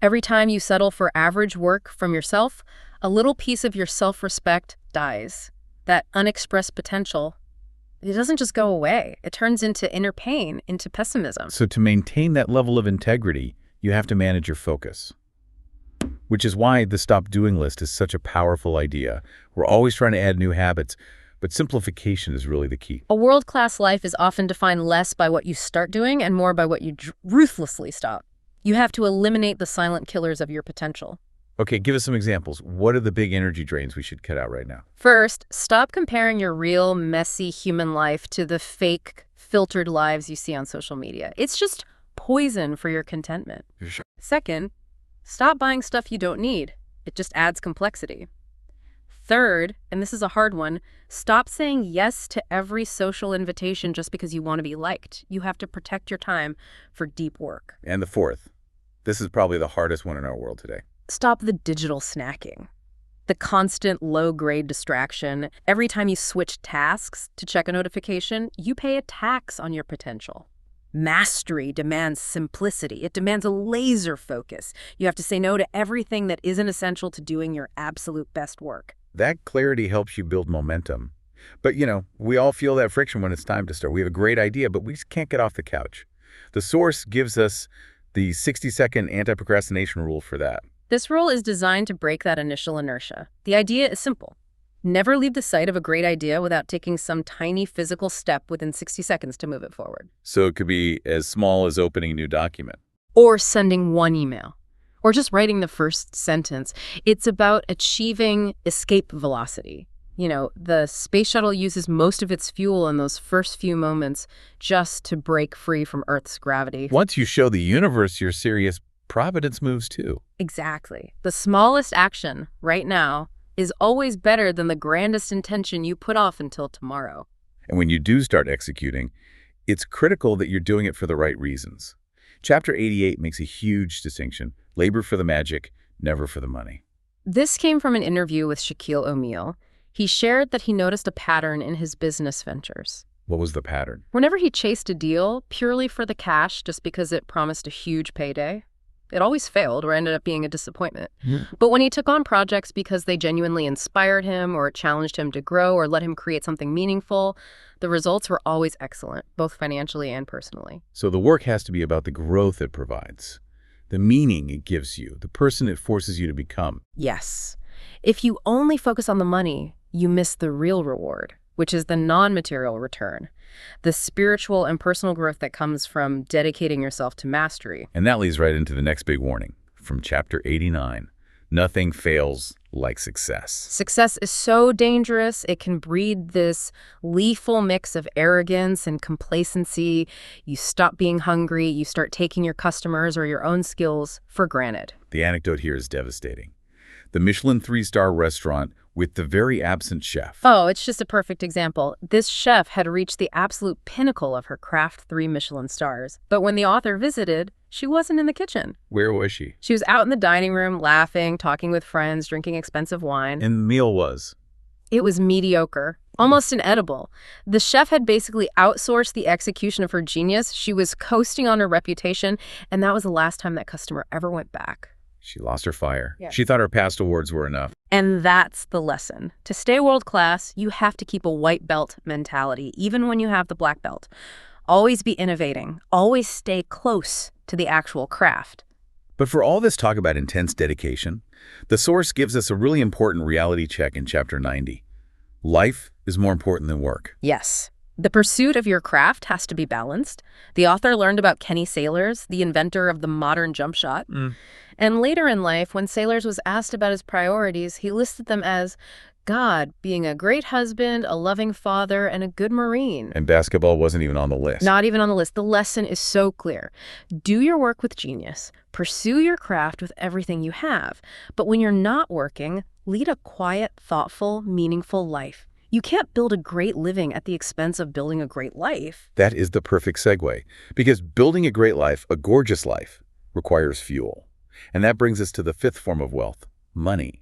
Every time you settle for average work from yourself, a little piece of your self-respect dies. That unexpressed potential, it doesn't just go away. It turns into inner pain, into pessimism. So to maintain that level of integrity, you have to manage your focus. Which is why the stop doing list is such a powerful idea. We're always trying to add new habits, but simplification is really the key. A world-class life is often defined less by what you start doing and more by what you ruthlessly stop. You have to eliminate the silent killers of your potential. Okay, give us some examples. What are the big energy drains we should cut out right now? First, stop comparing your real, messy human life to the fake, filtered lives you see on social media. It's just poison for your contentment. Sure. Second, stop buying stuff you don't need. It just adds complexity. Third, and this is a hard one, stop saying yes to every social invitation just because you want to be liked. You have to protect your time for deep work. And the fourth, this is probably the hardest one in our world today. Stop the digital snacking. The constant low-grade distraction. Every time you switch tasks to check a notification, you pay a tax on your potential. Mastery demands simplicity. It demands a laser focus. You have to say no to everything that isn't essential to doing your absolute best work. That clarity helps you build momentum. But, we all feel that friction when it's time to start. We have a great idea, but we just can't get off the couch. The source gives us the 60-second anti-procrastination rule for that. This rule is designed to break that initial inertia. The idea is simple. Never leave the sight of a great idea without taking some tiny physical step within 60 seconds to move it forward. So it could be as small as opening a new document. Or sending one email. Or just writing the first sentence. It's about achieving escape velocity. The space shuttle uses most of its fuel in those first few moments just to break free from Earth's gravity. Once you show the universe you're serious, providence moves too. Exactly. The smallest action right now is always better than the grandest intention you put off until tomorrow. And when you do start executing, it's critical that you're doing it for the right reasons. Chapter 88 makes a huge distinction. Labor for the magic, never for the money. This came from an interview with Shaquille O'Neal. He shared that he noticed a pattern in his business ventures. What was the pattern? Whenever he chased a deal purely for the cash just because it promised a huge payday, it always failed or ended up being a disappointment. But when he took on projects because they genuinely inspired him or challenged him to grow or let him create something meaningful, the results were always excellent, both financially and personally. So the work has to be about the growth it provides, the meaning it gives you, the person it forces you to become. Yes. If you only focus on the money, you miss the real reward, which is the non-material return, the spiritual and personal growth that comes from dedicating yourself to mastery. And that leads right into the next big warning from chapter 89. Nothing fails like success. Success is so dangerous. It can breed this lethal mix of arrogance and complacency. You stop being hungry. You start taking your customers or your own skills for granted. The anecdote here is devastating. The Michelin 3-star restaurant with the very absent chef. Oh, it's just a perfect example. This chef had reached the absolute pinnacle of her craft 3 Michelin stars. But when the author visited, she wasn't in the kitchen. Where was she? She was out in the dining room, laughing, talking with friends, drinking expensive wine. And the meal was? It was mediocre, almost inedible. The chef had basically outsourced the execution of her genius. She was coasting on her reputation, and that was the last time that customer ever went back. She lost her fire. Yeah. She thought her past awards were enough. And that's the lesson. To stay world class, you have to keep a white belt mentality, even when you have the black belt. Always be innovating. Always stay close to the actual craft. But for all this talk about intense dedication, the source gives us a really important reality check in chapter 90. Life is more important than work. Yes. The pursuit of your craft has to be balanced. The author learned about Kenny Sailors, the inventor of the modern jump shot. And later in life, when Sailors was asked about his priorities, he listed them as God, being a great husband, a loving father, and a good Marine. And basketball wasn't even on the list. Not even on the list. The lesson is so clear. Do your work with genius. Pursue your craft with everything you have. But when you're not working, lead a quiet, thoughtful, meaningful life. You can't build a great living at the expense of building a great life. That is the perfect segue, because building a great life, a gorgeous life, requires fuel. And that brings us to the fifth form of wealth, money.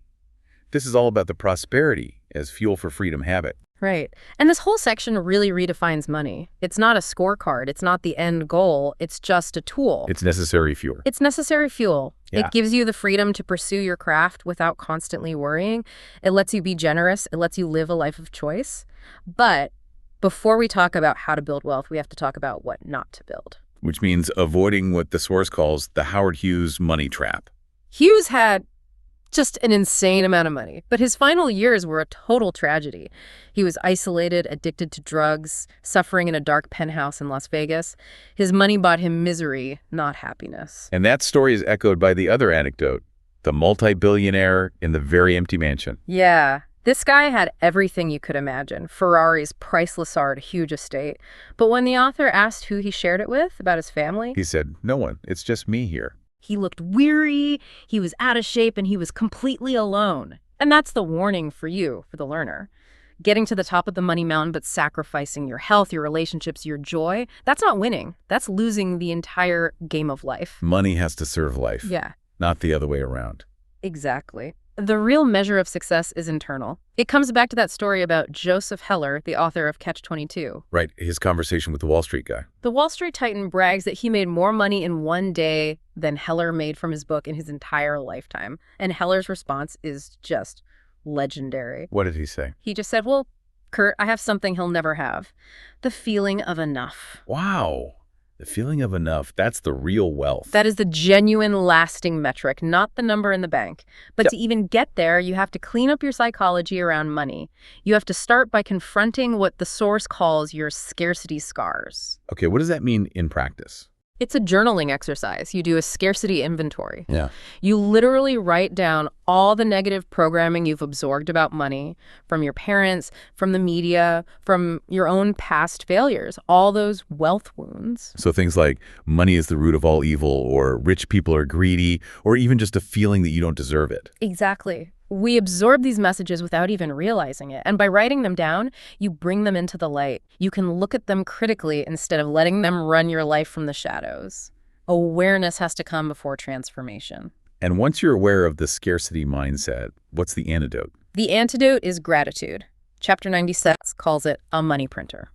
This is all about the prosperity as fuel for freedom habit. Right. And this whole section really redefines money. It's not a scorecard. It's not the end goal. It's just a tool. It's necessary fuel. It's necessary fuel. Yeah. It gives you the freedom to pursue your craft without constantly worrying. It lets you be generous. It lets you live a life of choice. But before we talk about how to build wealth, we have to talk about what not to build. Which means avoiding what the source calls the Howard Hughes money trap. Hughes had just an insane amount of money, but his final years were a total tragedy. He was isolated, addicted to drugs, suffering in a dark penthouse in Las Vegas. His money bought him misery, not happiness. And that story is echoed by the other anecdote, the multi-billionaire in the very empty mansion. Yeah, this guy had everything you could imagine. Ferraris, priceless art, a huge estate. But when the author asked who he shared it with, about his family, He said, "No one, it's just me here." He looked weary, he was out of shape, and he was completely alone. And that's the warning for you, for the learner. Getting to the top of the money mountain but sacrificing your health, your relationships, your joy, that's not winning. That's losing the entire game of life. Money has to serve life, Yeah, not the other way around. exactly. The real measure of success is internal. It comes back to that story about Joseph Heller, the author of Catch-22. Right, his conversation with the Wall Street guy. The Wall Street Titan brags that he made more money in one day than Heller made from his book in his entire lifetime. And Heller's response is just legendary. What did he say? He just said, well, Kurt, I have something he'll never have. The feeling of enough. Wow. The feeling of enough, that's the real wealth. That is the genuine lasting metric, not the number in the bank. But to even get there, you have to clean up your psychology around money. You have to start by confronting what the source calls your scarcity scars. Okay, what does that mean in practice? It's a journaling exercise. You do a scarcity inventory. Yeah. You literally write down all the negative programming you've absorbed about money from your parents, from the media, from your own past failures, all those wealth wounds. So things like money is the root of all evil, or rich people are greedy, or even just a feeling that you don't deserve it. Exactly. We absorb these messages without even realizing it. And by writing them down, you bring them into the light. You can look at them critically instead of letting them run your life from the shadows. Awareness has to come before transformation. And once you're aware of the scarcity mindset, what's the antidote? The antidote is gratitude. Chapter 96 calls it a money printer.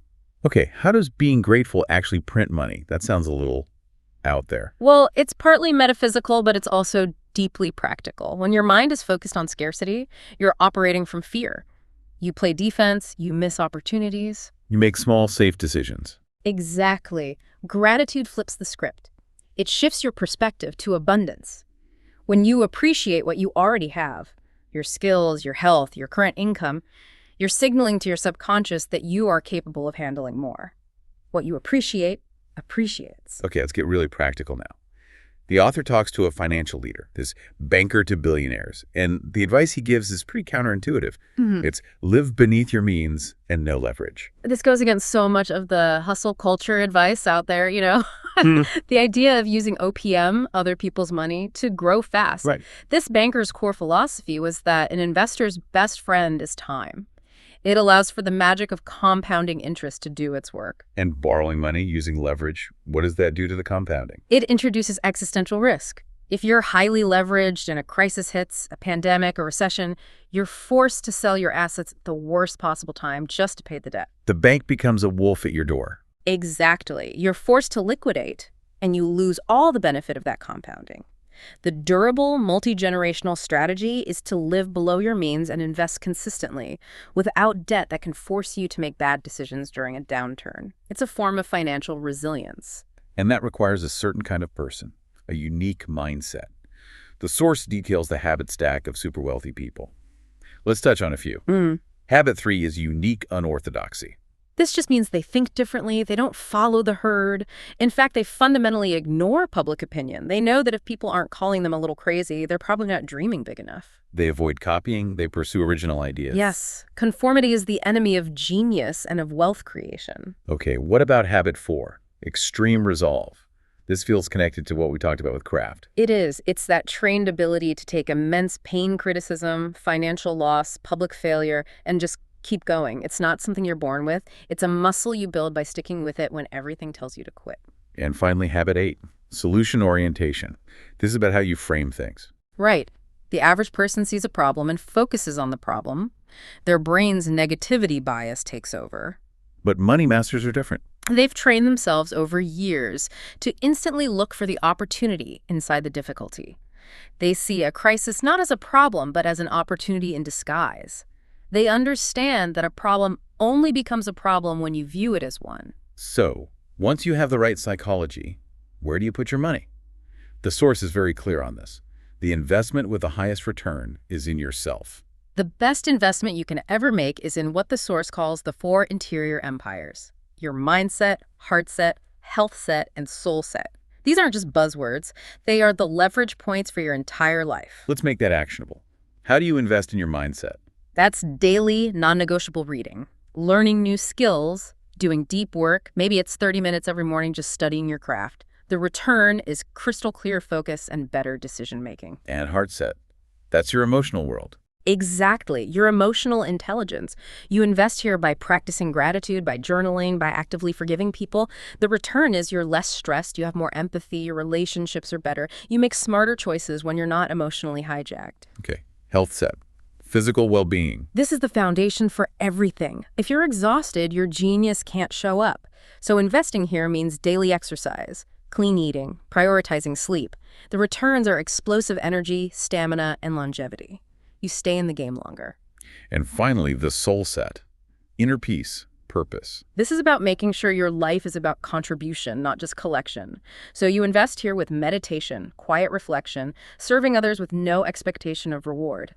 Okay, how does being grateful actually print money? That sounds a little out there. Well, it's partly metaphysical, but it's also deeply practical. When your mind is focused on scarcity, you're operating from fear. You play defense, you miss opportunities. You make small, safe decisions. Exactly. Gratitude flips the script. It shifts your perspective to abundance. When you appreciate what you already have, your skills, your health, your current income, you're signaling to your subconscious that you are capable of handling more. What you appreciate appreciates. Okay, let's get really practical now. The author talks to a financial leader, this banker to billionaires, and the advice he gives is pretty counterintuitive. It's live beneath your means and no leverage. This goes against so much of the hustle culture advice out there, you know? The idea of using OPM, other people's money, to grow fast. Right. This banker's core philosophy was that an investor's best friend is time. It allows for the magic of compounding interest to do its work. And borrowing money using leverage, what does that do to the compounding? It introduces existential risk. If you're highly leveraged and a crisis hits, a pandemic, a recession, you're forced to sell your assets at the worst possible time just to pay the debt. The bank becomes a wolf at your door. Exactly. You're forced to liquidate, and you lose all the benefit of that compounding. The durable, multi-generational strategy is to live below your means and invest consistently without debt that can force you to make bad decisions during a downturn. It's a form of financial resilience. And that requires a certain kind of person, a unique mindset. The source details the habit stack of super wealthy people. Let's touch on a few. Habit 3 is unique unorthodoxy. This just means they think differently, they don't follow the herd. In fact, they fundamentally ignore public opinion. They know that if people aren't calling them a little crazy, they're probably not dreaming big enough. They avoid copying, they pursue original ideas. Yes, conformity is the enemy of genius and of wealth creation. Okay, what about habit 4? Extreme resolve. This feels connected to what we talked about with craft. It is. It's that trained ability to take immense pain criticism, financial loss, public failure, and just keep going. It's not something you're born with. It's a muscle you build by sticking with it when everything tells you to quit. And finally, habit 8, solution orientation. This is about how you frame things. Right. The average person sees a problem and focuses on the problem. Their brain's negativity bias takes over. But money masters are different. They've trained themselves over years to instantly look for the opportunity inside the difficulty. They see a crisis not as a problem, but as an opportunity in disguise. They understand that a problem only becomes a problem when you view it as one. So, once you have the right psychology, where do you put your money? The source is very clear on this. The investment with the highest return is in yourself. The best investment you can ever make is in what the source calls the 4 interior empires: your mindset, heart set, health set, and soul set. These aren't just buzzwords. They are the leverage points for your entire life. Let's make that actionable. How do you invest in your mindset? That's daily, non-negotiable reading, learning new skills, doing deep work. Maybe it's 30 minutes every morning just studying your craft. The return is crystal clear focus and better decision making. And heart set. That's your emotional world. Exactly. Your emotional intelligence. You invest here by practicing gratitude, by journaling, by actively forgiving people. The return is you're less stressed, you have more empathy, your relationships are better. You make smarter choices when you're not emotionally hijacked. Okay. Health set. Physical well-being. This is the foundation for everything. If you're exhausted, your genius can't show up. So investing here means daily exercise, clean eating, prioritizing sleep. The returns are explosive energy, stamina, and longevity. You stay in the game longer. And finally, the soul set. Inner peace, purpose. This is about making sure your life is about contribution, not just collection. So you invest here with meditation, quiet reflection, serving others with no expectation of reward.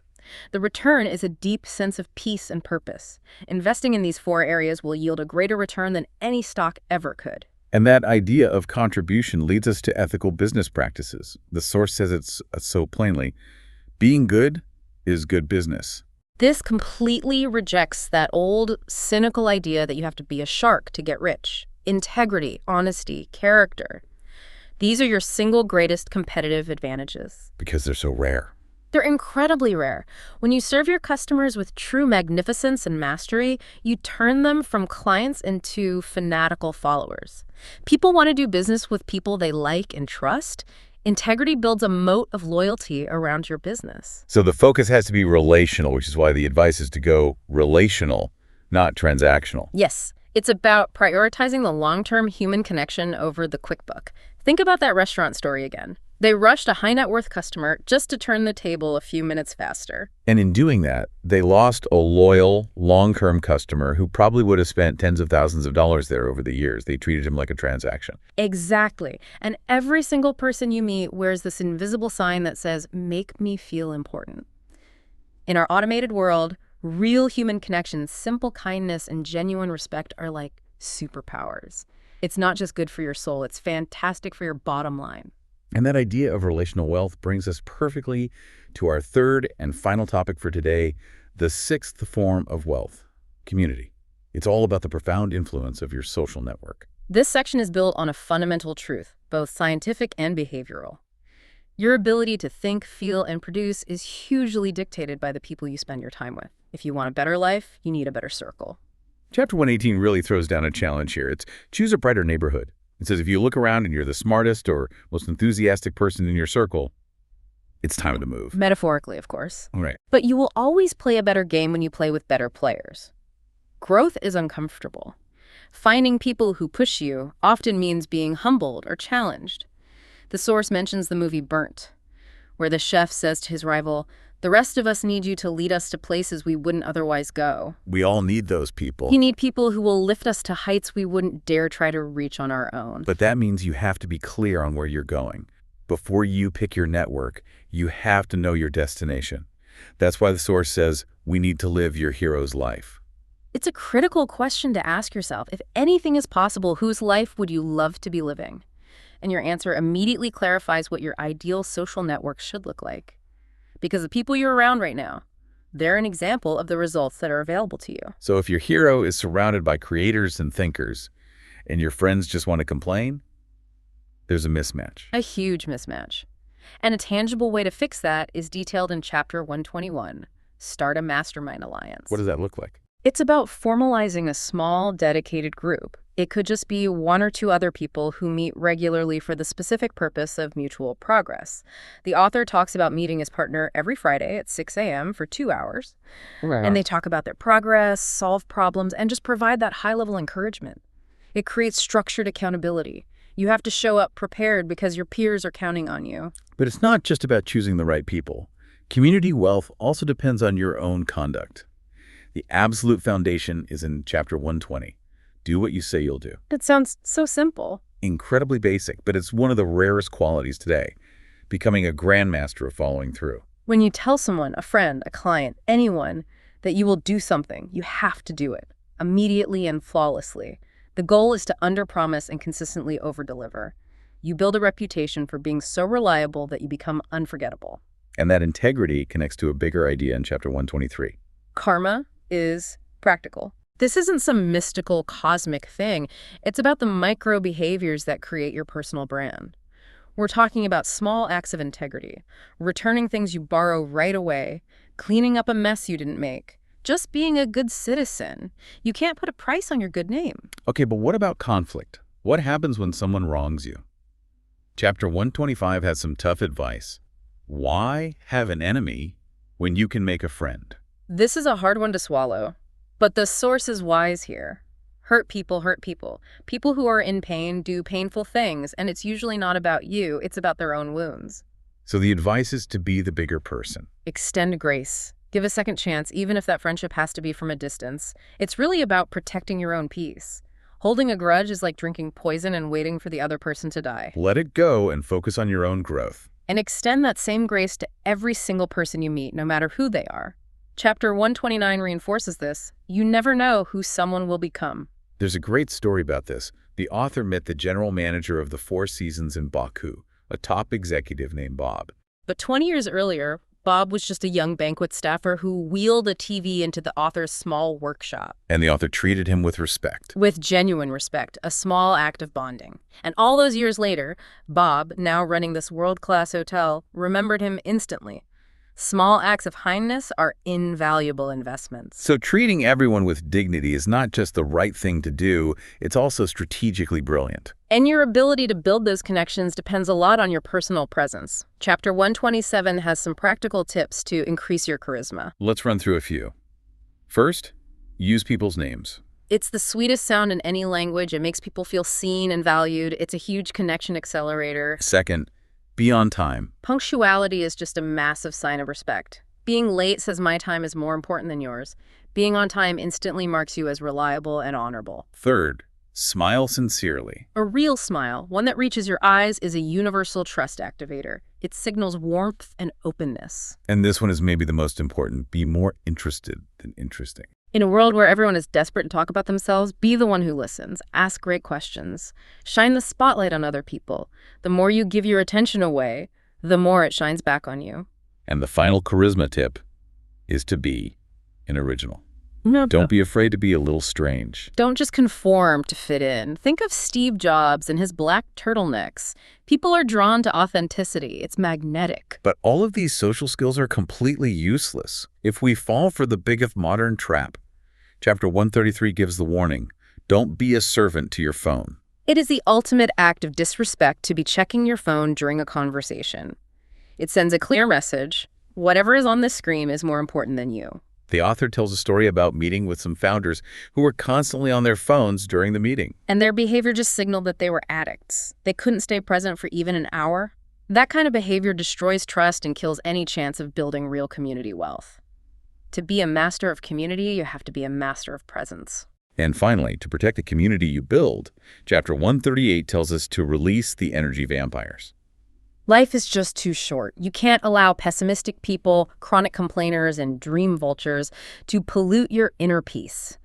The return is a deep sense of peace and purpose. Investing in these 4 areas will yield a greater return than any stock ever could. And that idea of contribution leads us to ethical business practices. The source says it so plainly. Being good is good business. This completely rejects that old, cynical idea that you have to be a shark to get rich. Integrity, honesty, character. These are your single greatest competitive advantages. Because they're so rare. They're incredibly rare. When you serve your customers with true magnificence and mastery, you turn them from clients into fanatical followers. People want to do business with people they like and trust. Integrity builds a moat of loyalty around your business. So the focus has to be relational, which is why the advice is to go relational, not transactional. Yes, it's about prioritizing the long-term human connection over the quick buck. Think about that restaurant story again. They rushed a high net worth customer just to turn the table a few minutes faster. And in doing that, they lost a loyal, long-term customer who probably would have spent tens of thousands of dollars there over the years. They treated him like a transaction. Exactly. And every single person you meet wears this invisible sign that says, "Make me feel important." In our automated world, real human connections, simple kindness, and genuine respect are like superpowers. It's not just good for your soul, it's fantastic for your bottom line. And that idea of relational wealth brings us perfectly to our third and final topic for today, the 6th form of wealth, community. It's all about the profound influence of your social network. This section is built on a fundamental truth, both scientific and behavioral. Your ability to think, feel, and produce is hugely dictated by the people you spend your time with. If you want a better life, you need a better circle. Chapter 118 really throws down a challenge here. It's choose a brighter neighborhood. It says if you look around and you're the smartest or most enthusiastic person in your circle, it's time to move. Metaphorically, of course. All right. But you will always play a better game when you play with better players. Growth is uncomfortable. Finding people who push you often means being humbled or challenged. The source mentions the movie Burnt, where the chef says to his rival, "The rest of us need you to lead us to places we wouldn't otherwise go." We all need those people. You need people who will lift us to heights we wouldn't dare try to reach on our own. But that means you have to be clear on where you're going. Before you pick your network, you have to know your destination. That's why the source says we need to live your hero's life. It's a critical question to ask yourself. If anything is possible, whose life would you love to be living? And your answer immediately clarifies what your ideal social network should look like. Because the people you're around right now, they're an example of the results that are available to you. So if your hero is surrounded by creators and thinkers, and your friends just want to complain, there's a mismatch. A huge mismatch. And a tangible way to fix that is detailed in Chapter 121, Start a Mastermind Alliance. What does that look like? It's about formalizing a small, dedicated group. It could just be 1 or 2 other people who meet regularly for the specific purpose of mutual progress. The author talks about meeting his partner every Friday at 6 a.m. for 2 hours. Wow. And they talk about their progress, solve problems, and just provide that high-level encouragement. It creates structured accountability. You have to show up prepared because your peers are counting on you. But it's not just about choosing the right people. Community wealth also depends on your own conduct. The absolute foundation is in Chapter 120. Do what you say you'll do. It sounds so simple. Incredibly basic, but it's one of the rarest qualities today, becoming a grandmaster of following through. When you tell someone, a friend, a client, anyone, that you will do something, you have to do it, immediately and flawlessly. The goal is to underpromise and consistently overdeliver. You build a reputation for being so reliable that you become unforgettable. And that integrity connects to a bigger idea in Chapter 123. Karma is practical. This isn't some mystical cosmic thing. It's about the micro behaviors that create your personal brand. We're talking about small acts of integrity, returning things you borrow right away, cleaning up a mess you didn't make, just being a good citizen. You can't put a price on your good name. Okay, but what about conflict? What happens when someone wrongs you? Chapter 125 has some tough advice. Why have an enemy when you can make a friend? This is a hard one to swallow, but the source is wise here. Hurt people hurt people. People who are in pain do painful things, and it's usually not about you, it's about their own wounds. So the advice is to be the bigger person. Extend grace. Give a second chance, even if that friendship has to be from a distance. It's really about protecting your own peace. Holding a grudge is like drinking poison and waiting for the other person to die. Let it go and focus on your own growth. And extend that same grace to every single person you meet, no matter who they are. Chapter 129 reinforces this. You never know who someone will become. There's a great story about this. The author met the general manager of the Four Seasons in Baku, a top executive named Bob. But 20 years earlier, Bob was just a young banquet staffer who wheeled a TV into the author's small workshop. And the author treated him with respect. With genuine respect, a small act of bonding. And all those years later, Bob, now running this world-class hotel, remembered him instantly. Small acts of kindness are invaluable investments. So treating everyone with dignity is not just the right thing to do, it's also strategically brilliant. And your ability to build those connections depends a lot on your personal presence. Chapter 127 has some practical tips to increase your charisma. Let's run through a few. First, use people's names. It's the sweetest sound in any language. It makes people feel seen and valued. It's a huge connection accelerator. Second, be on time. Punctuality is just a massive sign of respect. Being late says my time is more important than yours. Being on time instantly marks you as reliable and honorable. Third, smile sincerely. A real smile, one that reaches your eyes, is a universal trust activator. It signals warmth and openness. And this one is maybe the most important. Be more interested than interesting. In a world where everyone is desperate to talk about themselves, be the one who listens. Ask great questions. Shine the spotlight on other people. The more you give your attention away, the more it shines back on you. And the final charisma tip is to be an original. No, Don't be afraid to be a little strange. Don't just conform to fit in. Think of Steve Jobs and his black turtlenecks. People are drawn to authenticity. It's magnetic. But all of these social skills are completely useless if we fall for the biggest modern trap. Chapter 133 gives the warning, don't be a servant to your phone. It is the ultimate act of disrespect to be checking your phone during a conversation. It sends a clear message. Whatever is on the screen is more important than you. The author tells a story about meeting with some founders who were constantly on their phones during the meeting. And their behavior just signaled that they were addicts. They couldn't stay present for even an hour. That kind of behavior destroys trust and kills any chance of building real community wealth. To be a master of community, you have to be a master of presence. And finally, to protect the community you build, Chapter 138 tells us to release the energy vampires. Life is just too short. You can't allow pessimistic people, chronic complainers, and dream vultures to pollute your inner peace.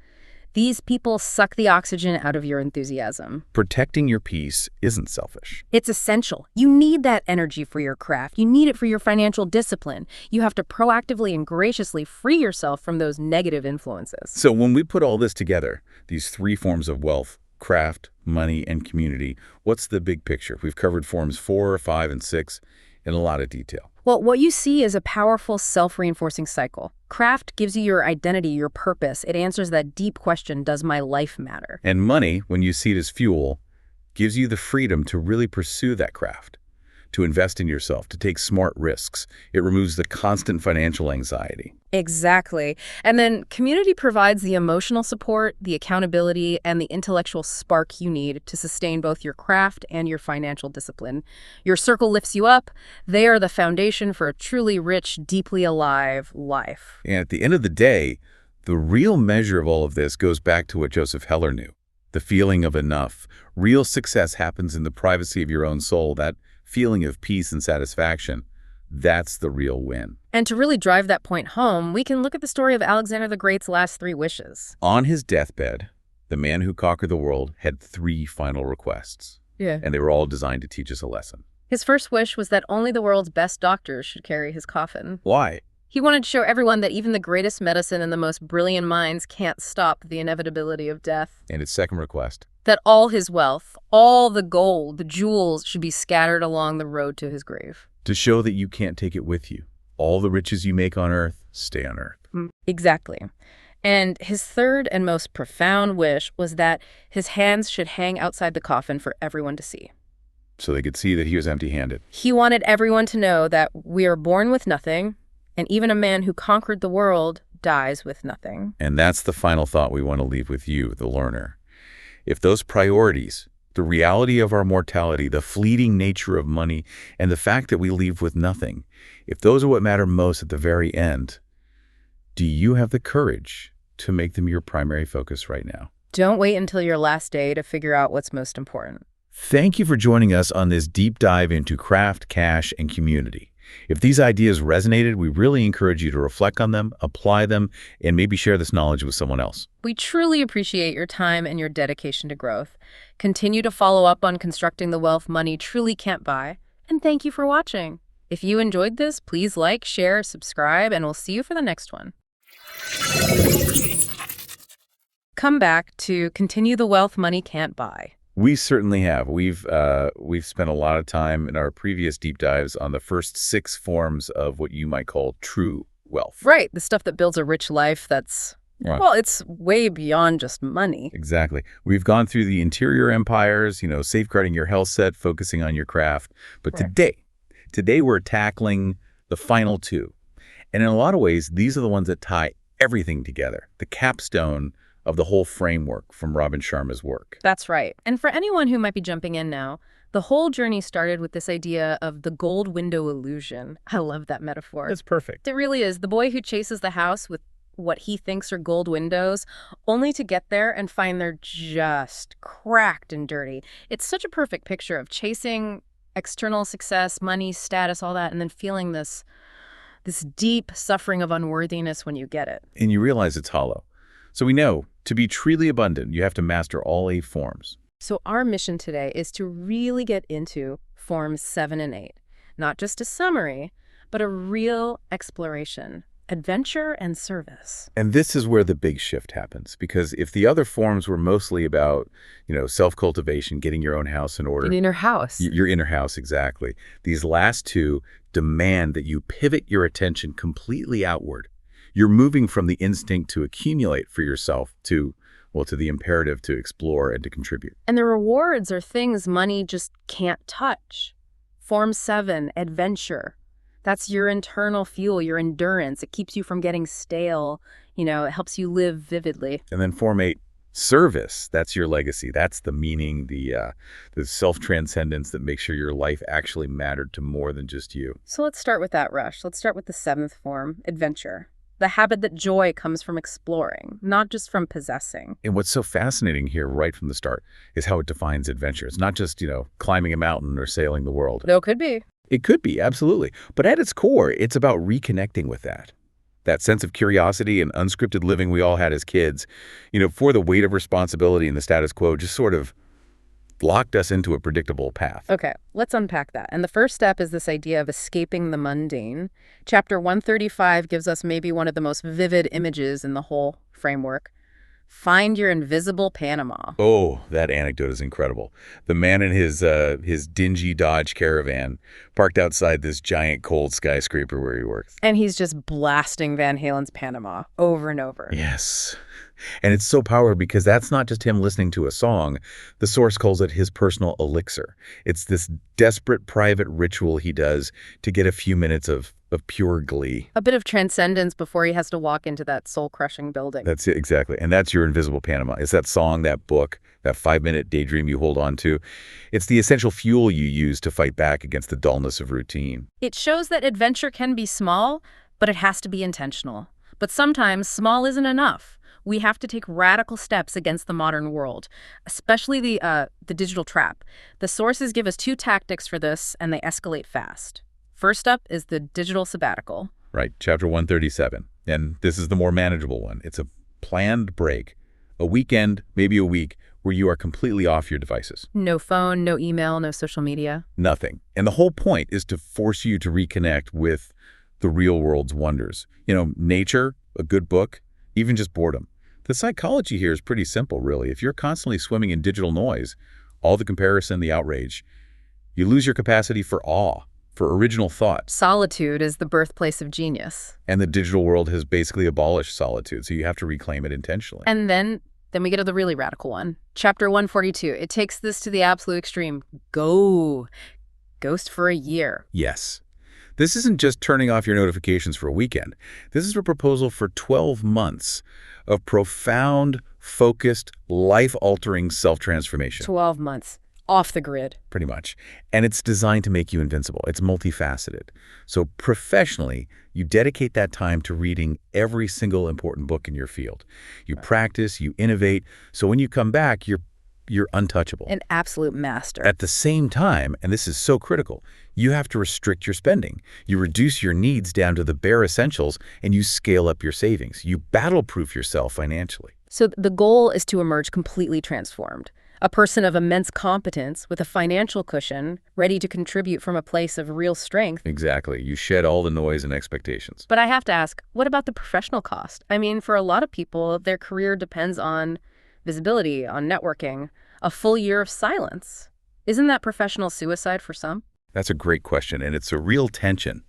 These people suck the oxygen out of your enthusiasm. Protecting your peace isn't selfish. It's essential. You need that energy for your craft. You need it for your financial discipline. You have to proactively and graciously free yourself from those negative influences. So when we put all this together, these three forms of wealth, craft, money, and community, what's the big picture? We've covered forms 4, 5, and 6 in a lot of detail. Well, what you see is a powerful self-reinforcing cycle. Craft gives you your identity, your purpose. It answers that deep question, does my life matter? And money, when you see it as fuel, gives you the freedom to really pursue that craft, to invest in yourself, to take smart risks. It removes the constant financial anxiety. Exactly. And then community provides the emotional support, the accountability, and the intellectual spark you need to sustain both your craft and your financial discipline. Your circle lifts you up. They are the foundation for a truly rich, deeply alive life. And at the end of the day, the real measure of all of this goes back to what Joseph Heller knew, the feeling of enough. Real success happens in the privacy of your own soul, that feeling of peace and satisfaction. That's the real win. And to really drive that point home, we can look at the story of Alexander the Great's last 3 wishes. On his deathbed, the man who conquered the world had 3 final requests. Yeah. And they were all designed to teach us a lesson. His first wish was that only the world's best doctors should carry his coffin. Why? He wanted to show everyone that even the greatest medicine and the most brilliant minds can't stop the inevitability of death. And his second request, That all his wealth, all the gold, the jewels, should be scattered along the road to his grave. to show that you can't take it with you. All the riches you make on earth, stay on earth. Exactly. And his third and most profound wish was that his hands should hang outside the coffin for everyone to see. So they could see that he was empty-handed. He wanted everyone to know that we are born with nothing, and even a man who conquered the world dies with nothing. And that's the final thought we want to leave with you, the learner. If those priorities, the reality of our mortality, the fleeting nature of money, and the fact that we leave with nothing, if those are what matter most at the very end, do you have the courage to make them your primary focus right now? Don't wait until your last day to figure out what's most important. Thank you for joining us on this deep dive into craft, cash, and community. If these ideas resonated, we really encourage you to reflect on them, apply them, and maybe share this knowledge with someone else. We truly appreciate your time and your dedication to growth. Continue to follow up on constructing the wealth money truly can't buy. And thank you for watching. If you enjoyed this, please like, share, subscribe, and we'll see you for the next one. Come back to continue the wealth money can't buy. We certainly have. We've spent a lot of time in our previous deep dives on the first 6 forms of what you might call true wealth. Right, the stuff that builds a rich life that's, Right. well, it's way beyond just money. Exactly. We've gone through the interior empires, safeguarding your health set, focusing on your craft. But Right. today we're tackling the final 2. And in a lot of ways, these are the ones that tie everything together, the capstone of the whole framework from Robin Sharma's work. That's right. And for anyone who might be jumping in now, the whole journey started with this idea of the gold window illusion. I love that metaphor. That's perfect. It really is. The boy who chases the house with what he thinks are gold windows, only to get there and find they're just cracked and dirty. It's such a perfect picture of chasing external success, money, status, all that, and then feeling this deep suffering of unworthiness when you get it. And you realize it's hollow. So we know, to be truly abundant, you have to master all 8 forms. So our mission today is to really get into forms 7 and 8. Not just a summary, but a real exploration, adventure and service. And this is where the big shift happens, because if the other forms were mostly about, self-cultivation, getting your own house in order. An inner house. Your inner house, exactly. These last 2 demand that you pivot your attention completely outward. You're moving from the instinct to accumulate for yourself to the imperative to explore and to contribute. And the rewards are things money just can't touch. Form 7, adventure. That's your internal fuel, your endurance. It keeps you from getting stale. It helps you live vividly. And then form 8, service. That's your legacy. That's the meaning, the self-transcendence that makes sure your life actually mattered to more than just you. So let's start with that rush. Let's start with the 7th form, adventure. The habit that joy comes from exploring, not just from possessing. And what's so fascinating here right from the start is how it defines adventure. It's not just, climbing a mountain or sailing the world. Though it could be. It could be, absolutely. But at its core, it's about reconnecting with that sense of curiosity and unscripted living we all had as kids, before the weight of responsibility and the status quo just sort of locked us into a predictable path. Okay, let's unpack that. And the first step is this idea of escaping the mundane. Chapter 135 gives us maybe one of the most vivid images in the whole framework. Find your invisible Panama. Oh, that anecdote is incredible. The man in his dingy Dodge Caravan parked outside this giant cold skyscraper where he works. And he's just blasting Van Halen's Panama over and over. Yes. And it's so powerful because that's not just him listening to a song. The source calls it his personal elixir. It's this desperate private ritual he does to get a few minutes of pure glee. A bit of transcendence before he has to walk into that soul-crushing building. That's it, exactly. And that's your invisible Panama. It's that song, that book, that 5-minute daydream you hold on to. It's the essential fuel you use to fight back against the dullness of routine. It shows that adventure can be small, but it has to be intentional. But sometimes small isn't enough. We have to take radical steps against the modern world, especially the digital trap. The sources give us 2 tactics for this, and they escalate fast. First up is the digital sabbatical. Right, chapter 137. And this is the more manageable one. It's a planned break, a weekend, maybe a week, where you are completely off your devices. No phone, no email, no social media. Nothing. And the whole point is to force you to reconnect with the real world's wonders. Nature, a good book, even just boredom. The psychology here is pretty simple, really. If you're constantly swimming in digital noise, all the comparison, the outrage, you lose your capacity for awe, for original thought. Solitude is the birthplace of genius. And the digital world has basically abolished solitude, so you have to reclaim it intentionally. And then we get to the really radical one. Chapter 142. It takes this to the absolute extreme. Go. Ghost for a year. Yes. This isn't just turning off your notifications for a weekend. This is a proposal for 12 months of profound, focused, life-altering self-transformation. 12 months. Off the grid. Pretty much. And it's designed to make you invincible. It's multifaceted. So professionally, you dedicate that time to reading every single important book in your field. You practice, you innovate, so when you come back, you're untouchable. An absolute master. At the same time, and this is so critical, you have to restrict your spending. You reduce your needs down to the bare essentials, and you scale up your savings. You battle-proof yourself financially. So the goal is to emerge completely transformed. A person of immense competence with a financial cushion, ready to contribute from a place of real strength. Exactly. You shed all the noise and expectations. But I have to ask, what about the professional cost? I mean, for a lot of people, their career depends on visibility, on networking, a full year of silence. Isn't that professional suicide for some? That's a great question, and it's a real tension.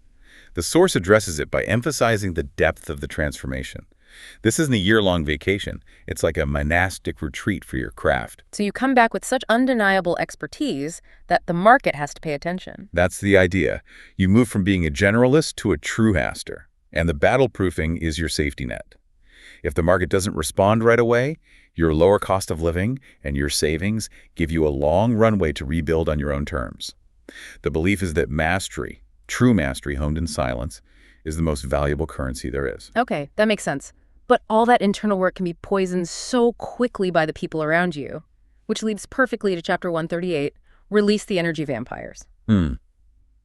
The source addresses it by emphasizing the depth of the transformation. This isn't a year-long vacation. It's like a monastic retreat for your craft. So you come back with such undeniable expertise that the market has to pay attention. That's the idea. You move from being a generalist to a true master, and the battle-proofing is your safety net. If the market doesn't respond right away, your lower cost of living and your savings give you a long runway to rebuild on your own terms. The belief is that mastery, true mastery honed in silence, is the most valuable currency there is. Okay, that makes sense. But all that internal work can be poisoned so quickly by the people around you, which leads perfectly to chapter 138, release the energy vampires.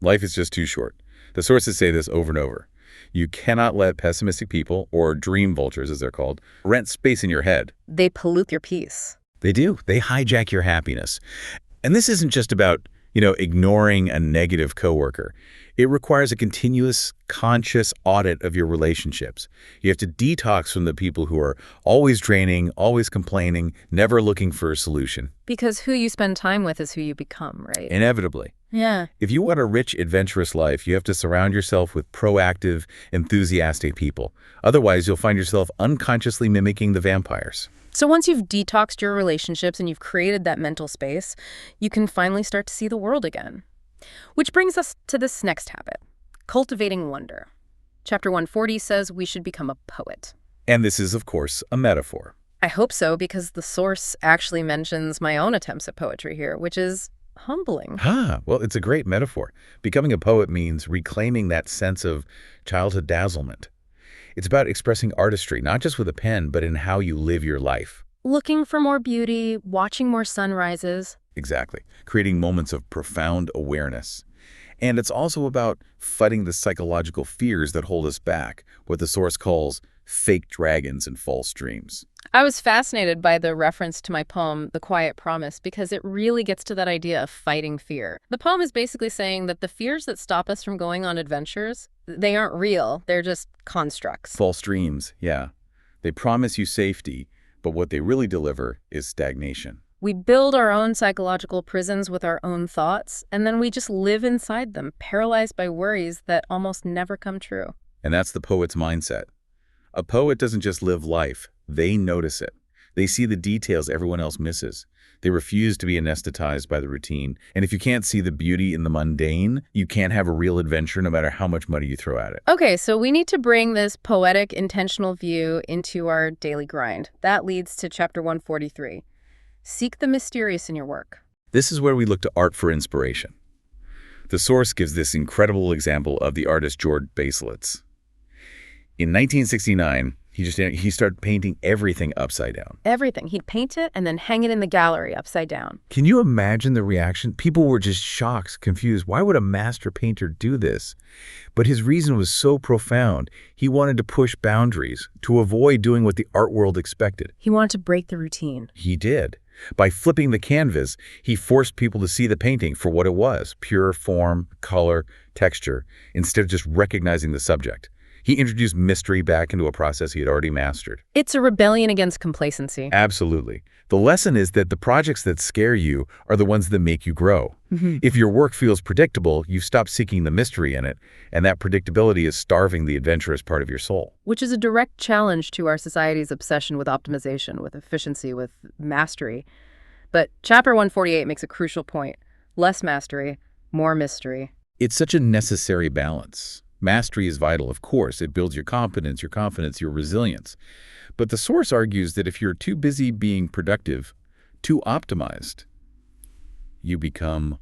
Life is just too short. The sources say this over and over. You cannot let pessimistic people, or dream vultures as they're called, rent space in your head. They pollute your peace. They do. They hijack your happiness. And this isn't just about, ignoring a negative coworker. It requires a continuous, conscious audit of your relationships. You have to detox from the people who are always draining, always complaining, never looking for a solution. Because who you spend time with is who you become, right? Inevitably. Yeah. If you want a rich, adventurous life, you have to surround yourself with proactive, enthusiastic people. Otherwise, you'll find yourself unconsciously mimicking the vampires. So once you've detoxed your relationships and you've created that mental space, you can finally start to see the world again. Which brings us to this next habit, cultivating wonder. Chapter 140 says we should become a poet. And this is, of course, a metaphor. I hope so, because the source actually mentions my own attempts at poetry here, which is humbling. Well, it's a great metaphor. Becoming a poet means reclaiming that sense of childhood dazzlement. It's about expressing artistry, not just with a pen, but in how you live your life. Looking for more beauty, watching more sunrises. Exactly. Creating moments of profound awareness. And it's also about fighting the psychological fears that hold us back, what the source calls fake dragons and false dreams. I was fascinated by the reference to my poem, The Quiet Promise, because it really gets to that idea of fighting fear. The poem is basically saying that the fears that stop us from going on adventures, they aren't real. They're just constructs. False dreams, yeah. They promise you safety, but what they really deliver is stagnation. We build our own psychological prisons with our own thoughts, and then we just live inside them, paralyzed by worries that almost never come true. And that's the poet's mindset. A poet doesn't just live life, they notice it. They see the details everyone else misses. They refuse to be anesthetized by the routine. And if you can't see the beauty in the mundane, you can't have a real adventure no matter how much money you throw at it. Okay, so we need to bring this poetic, intentional view into our daily grind. That leads to chapter 143. Seek the mysterious in your work. This is where we look to art for inspiration. The source gives this incredible example of the artist George Baselitz. In 1969, he started painting everything upside down. Everything. He'd paint it and then hang it in the gallery upside down. Can you imagine the reaction? People were just shocked, confused. Why would a master painter do this? But his reason was so profound. He wanted to push boundaries, to avoid doing what the art world expected. He wanted to break the routine. He did. By flipping the canvas, he forced people to see the painting for what it was, pure form, color, texture, instead of just recognizing the subject. He introduced mystery back into a process he had already mastered. It's a rebellion against complacency. Absolutely. The lesson is that the projects that scare you are the ones that make you grow. If your work feels predictable, you've stopped seeking the mystery in it, and that predictability is starving the adventurous part of your soul. Which is a direct challenge to our society's obsession with optimization, with efficiency, with mastery. But Chapter 148 makes a crucial point. Less mastery, more mystery. It's such a necessary balance. Mastery is vital, of course. It builds your competence, your resilience. But the source argues that if you're too busy being productive, too optimized, you become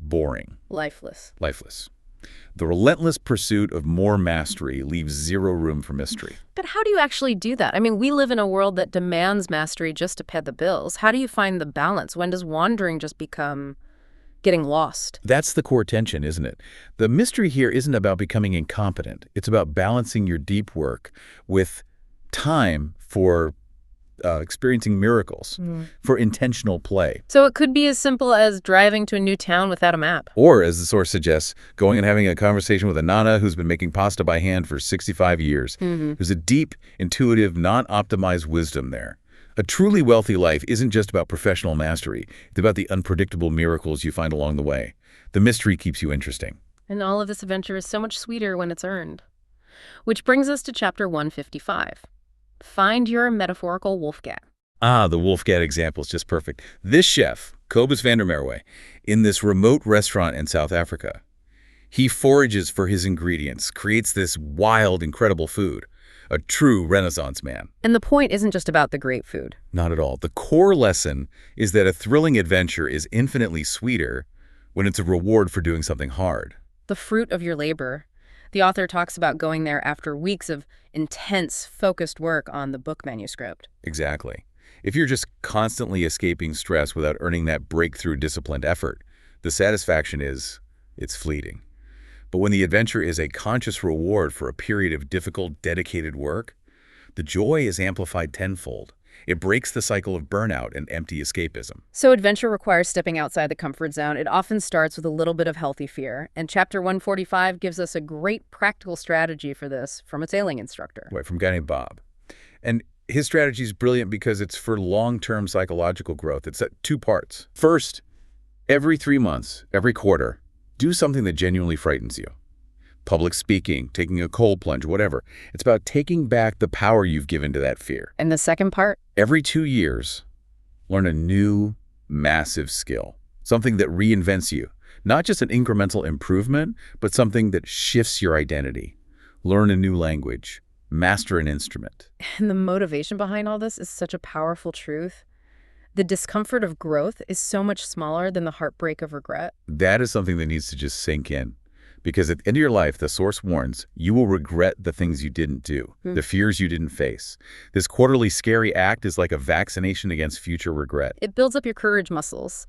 boring. Lifeless. Lifeless. The relentless pursuit of more mastery leaves zero room for mystery. But how do you actually do that? I mean, we live in a world that demands mastery just to pay the bills. How do you find the balance? When does wandering just become getting lost? That's the core tension, isn't it? The mystery here isn't about becoming incompetent. It's about balancing your deep work with time for experiencing miracles, for intentional play. So it could be as simple as driving to a new town without a map. Or, as the source suggests, going and having a conversation with a nana who's been making pasta by hand for 65 years. There's a deep, intuitive, non-optimized wisdom there. A truly wealthy life isn't just about professional mastery. It's about the unpredictable miracles you find along the way. The mystery keeps you interesting. And all of this adventure is so much sweeter when it's earned. Which brings us to Chapter 155. Find your metaphorical wolfgat. Ah, the wolfgat example is just perfect. This chef, Cobus van der Merwe, in this remote restaurant in South Africa, he forages for his ingredients, creates this wild, incredible food. A true Renaissance man. And the point isn't just about the great food. Not at all. The core lesson is that a thrilling adventure is infinitely sweeter when it's a reward for doing something hard. The fruit of your labor. The author talks about going there after weeks of intense, focused work on the book manuscript. Exactly. If you're just constantly escaping stress without earning that breakthrough disciplined effort, the satisfaction it's fleeting. But when the adventure is a conscious reward for a period of difficult, dedicated work, the joy is amplified tenfold. It breaks the cycle of burnout and empty escapism. So adventure requires stepping outside the comfort zone. It often starts with a little bit of healthy fear. And Chapter 145 gives us a great practical strategy for this from a sailing instructor. Right, from a guy named Bob. And his strategy is brilliant because it's for long-term psychological growth. It's at two parts. First, every 3 months, every quarter, do something that genuinely frightens you. Public speaking, taking a cold plunge, whatever. It's about taking back the power you've given to that fear. And the second part? Every 2 years, learn a new, massive skill. Something that reinvents you. Not just an incremental improvement, but something that shifts your identity. Learn a new language. Master an instrument. And the motivation behind all this is such a powerful truth. The discomfort of growth is so much smaller than the heartbreak of regret. That is something that needs to just sink in. Because at the end of your life, the source warns, you will regret the things you didn't do, the fears you didn't face. This quarterly scary act is like a vaccination against future regret. It builds up your courage muscles.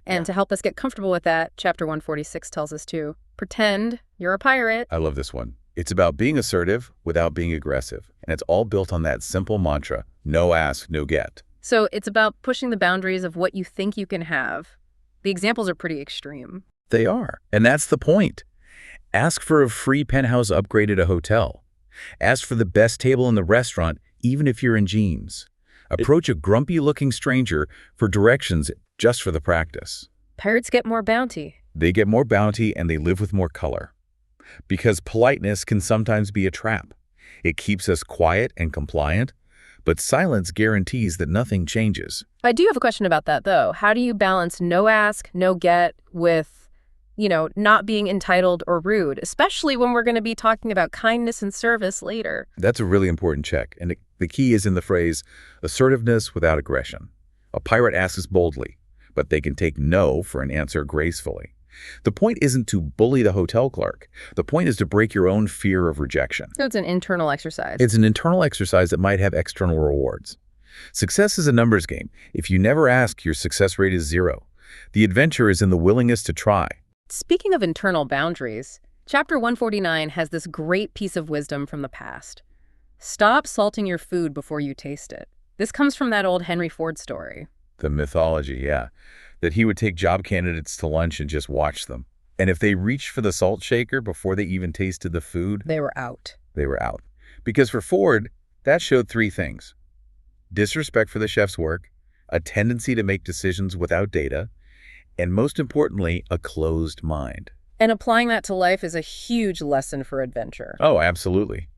And to help us get comfortable with that, Chapter 146 tells us to pretend you're a pirate. I love this one. It's about being assertive without being aggressive. And it's all built on that simple mantra, no ask, no get. So it's about pushing the boundaries of what you think you can have. The examples are pretty extreme. They are. And that's the point. Ask for a free penthouse upgrade at a hotel. Ask for the best table in the restaurant, even if you're in jeans. Approach a grumpy-looking stranger for directions just for the practice. Pirates get more bounty. They get more bounty and they live with more color. Because politeness can sometimes be a trap. It keeps us quiet and compliant, but silence guarantees that nothing changes. I do have a question about that, though. How do you balance no ask, no get with not being entitled or rude, especially when we're going to be talking about kindness and service later? That's a really important check, and the key is in the phrase, assertiveness without aggression. A pirate asks boldly, but they can take no for an answer gracefully. The point isn't to bully the hotel clerk. The point is to break your own fear of rejection. So it's an internal exercise. It's an internal exercise that might have external rewards. Success is a numbers game. If you never ask, your success rate is 0. The adventure is in the willingness to try. Speaking of internal boundaries, Chapter 149 has this great piece of wisdom from the past. Stop salting your food before you taste it. This comes from that old Henry Ford story. The mythology, yeah. That he would take job candidates to lunch and just watch them. And if they reached for the salt shaker before they even tasted the food, They were out. they were out. Because for Ford, that showed three things: disrespect for the chef's work, a tendency to make decisions without data, and most importantly, a closed mind. And applying that to life is a huge lesson for adventure. Oh, absolutely.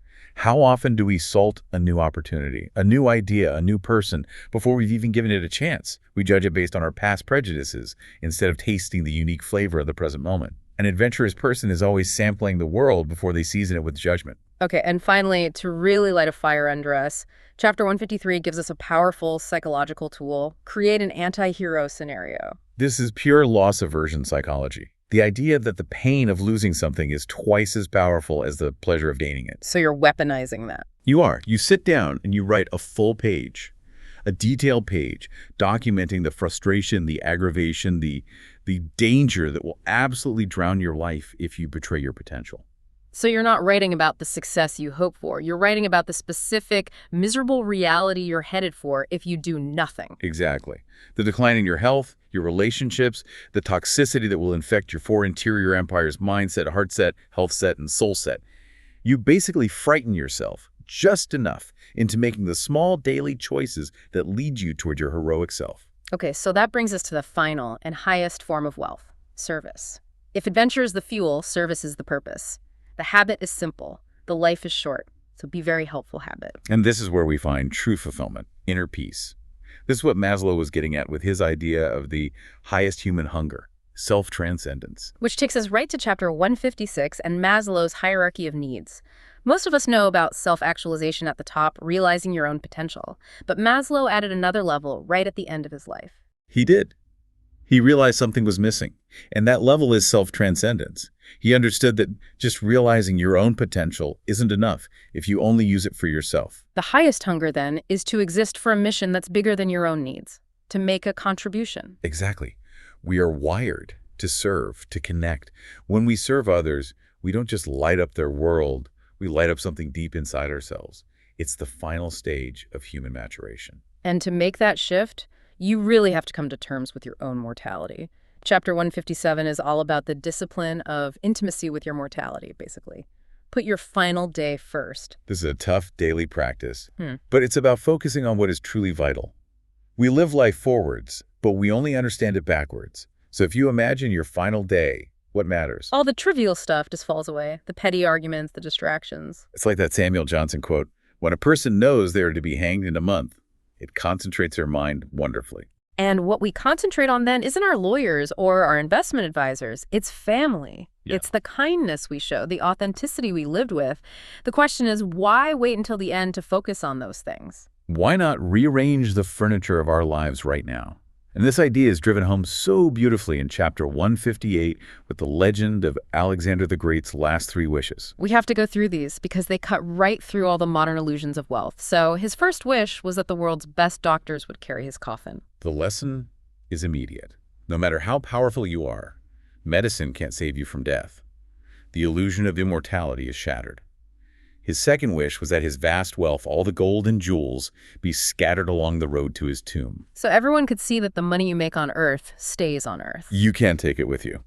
How often do we salt a new opportunity, a new idea, a new person, before we've even given it a chance? We judge it based on our past prejudices instead of tasting the unique flavor of the present moment. An adventurous person is always sampling the world before they season it with judgment. Okay, and finally, to really light a fire under us, Chapter 153 gives us a powerful psychological tool: create an anti-hero scenario. This is pure loss aversion psychology. The idea that the pain of losing something is twice as powerful as the pleasure of gaining it. So you're weaponizing that. You are. You sit down and you write a full page, a detailed page, documenting the frustration, the aggravation, the danger that will absolutely drown your life if you betray your potential. So you're not writing about the success you hope for. You're writing about the specific, miserable reality you're headed for if you do nothing. Exactly. The decline in your health, your relationships, the toxicity that will infect your four interior empires: mindset, heart set, health set, and soul set. You basically frighten yourself just enough into making the small daily choices that lead you toward your heroic self. Okay, so that brings us to the final and highest form of wealth: service. If adventure is the fuel, service is the purpose. The habit is simple. The life is short. So be very helpful habit. And this is where we find true fulfillment, inner peace. This is what Maslow was getting at with his idea of the highest human hunger: self-transcendence. Which takes us right to Chapter 156 and Maslow's hierarchy of needs. Most of us know about self-actualization at the top, realizing your own potential. But Maslow added another level right at the end of his life. He did. He realized something was missing, and that level is self-transcendence. He understood that just realizing your own potential isn't enough if you only use it for yourself. The highest hunger, then, is to exist for a mission that's bigger than your own needs, to make a contribution. Exactly. We are wired to serve, to connect. When we serve others, we don't just light up their world, we light up something deep inside ourselves. It's the final stage of human maturation. And to make that shift, you really have to come to terms with your own mortality. Chapter 157 is all about the discipline of intimacy with your mortality, basically. Put your final day first. This is a tough daily practice, but it's about focusing on what is truly vital. We live life forwards, but we only understand it backwards. So if you imagine your final day, what matters? All the trivial stuff just falls away. The petty arguments, the distractions. It's like that Samuel Johnson quote: "When a person knows they are to be hanged in a month, it concentrates their mind wonderfully." And what we concentrate on then isn't our lawyers or our investment advisors. It's family. Yeah. It's the kindness we show, the authenticity we lived with. The question is, why wait until the end to focus on those things? Why not rearrange the furniture of our lives right now? And this idea is driven home so beautifully in Chapter 158 with the legend of Alexander the Great's last three wishes. We have to go through these because they cut right through all the modern illusions of wealth. So his first wish was that the world's best doctors would carry his coffin. The lesson is immediate. No matter how powerful you are, medicine can't save you from death. The illusion of immortality is shattered. His second wish was that his vast wealth, all the gold and jewels, be scattered along the road to his tomb. So everyone could see that the money you make on Earth stays on Earth. You can't take it with you.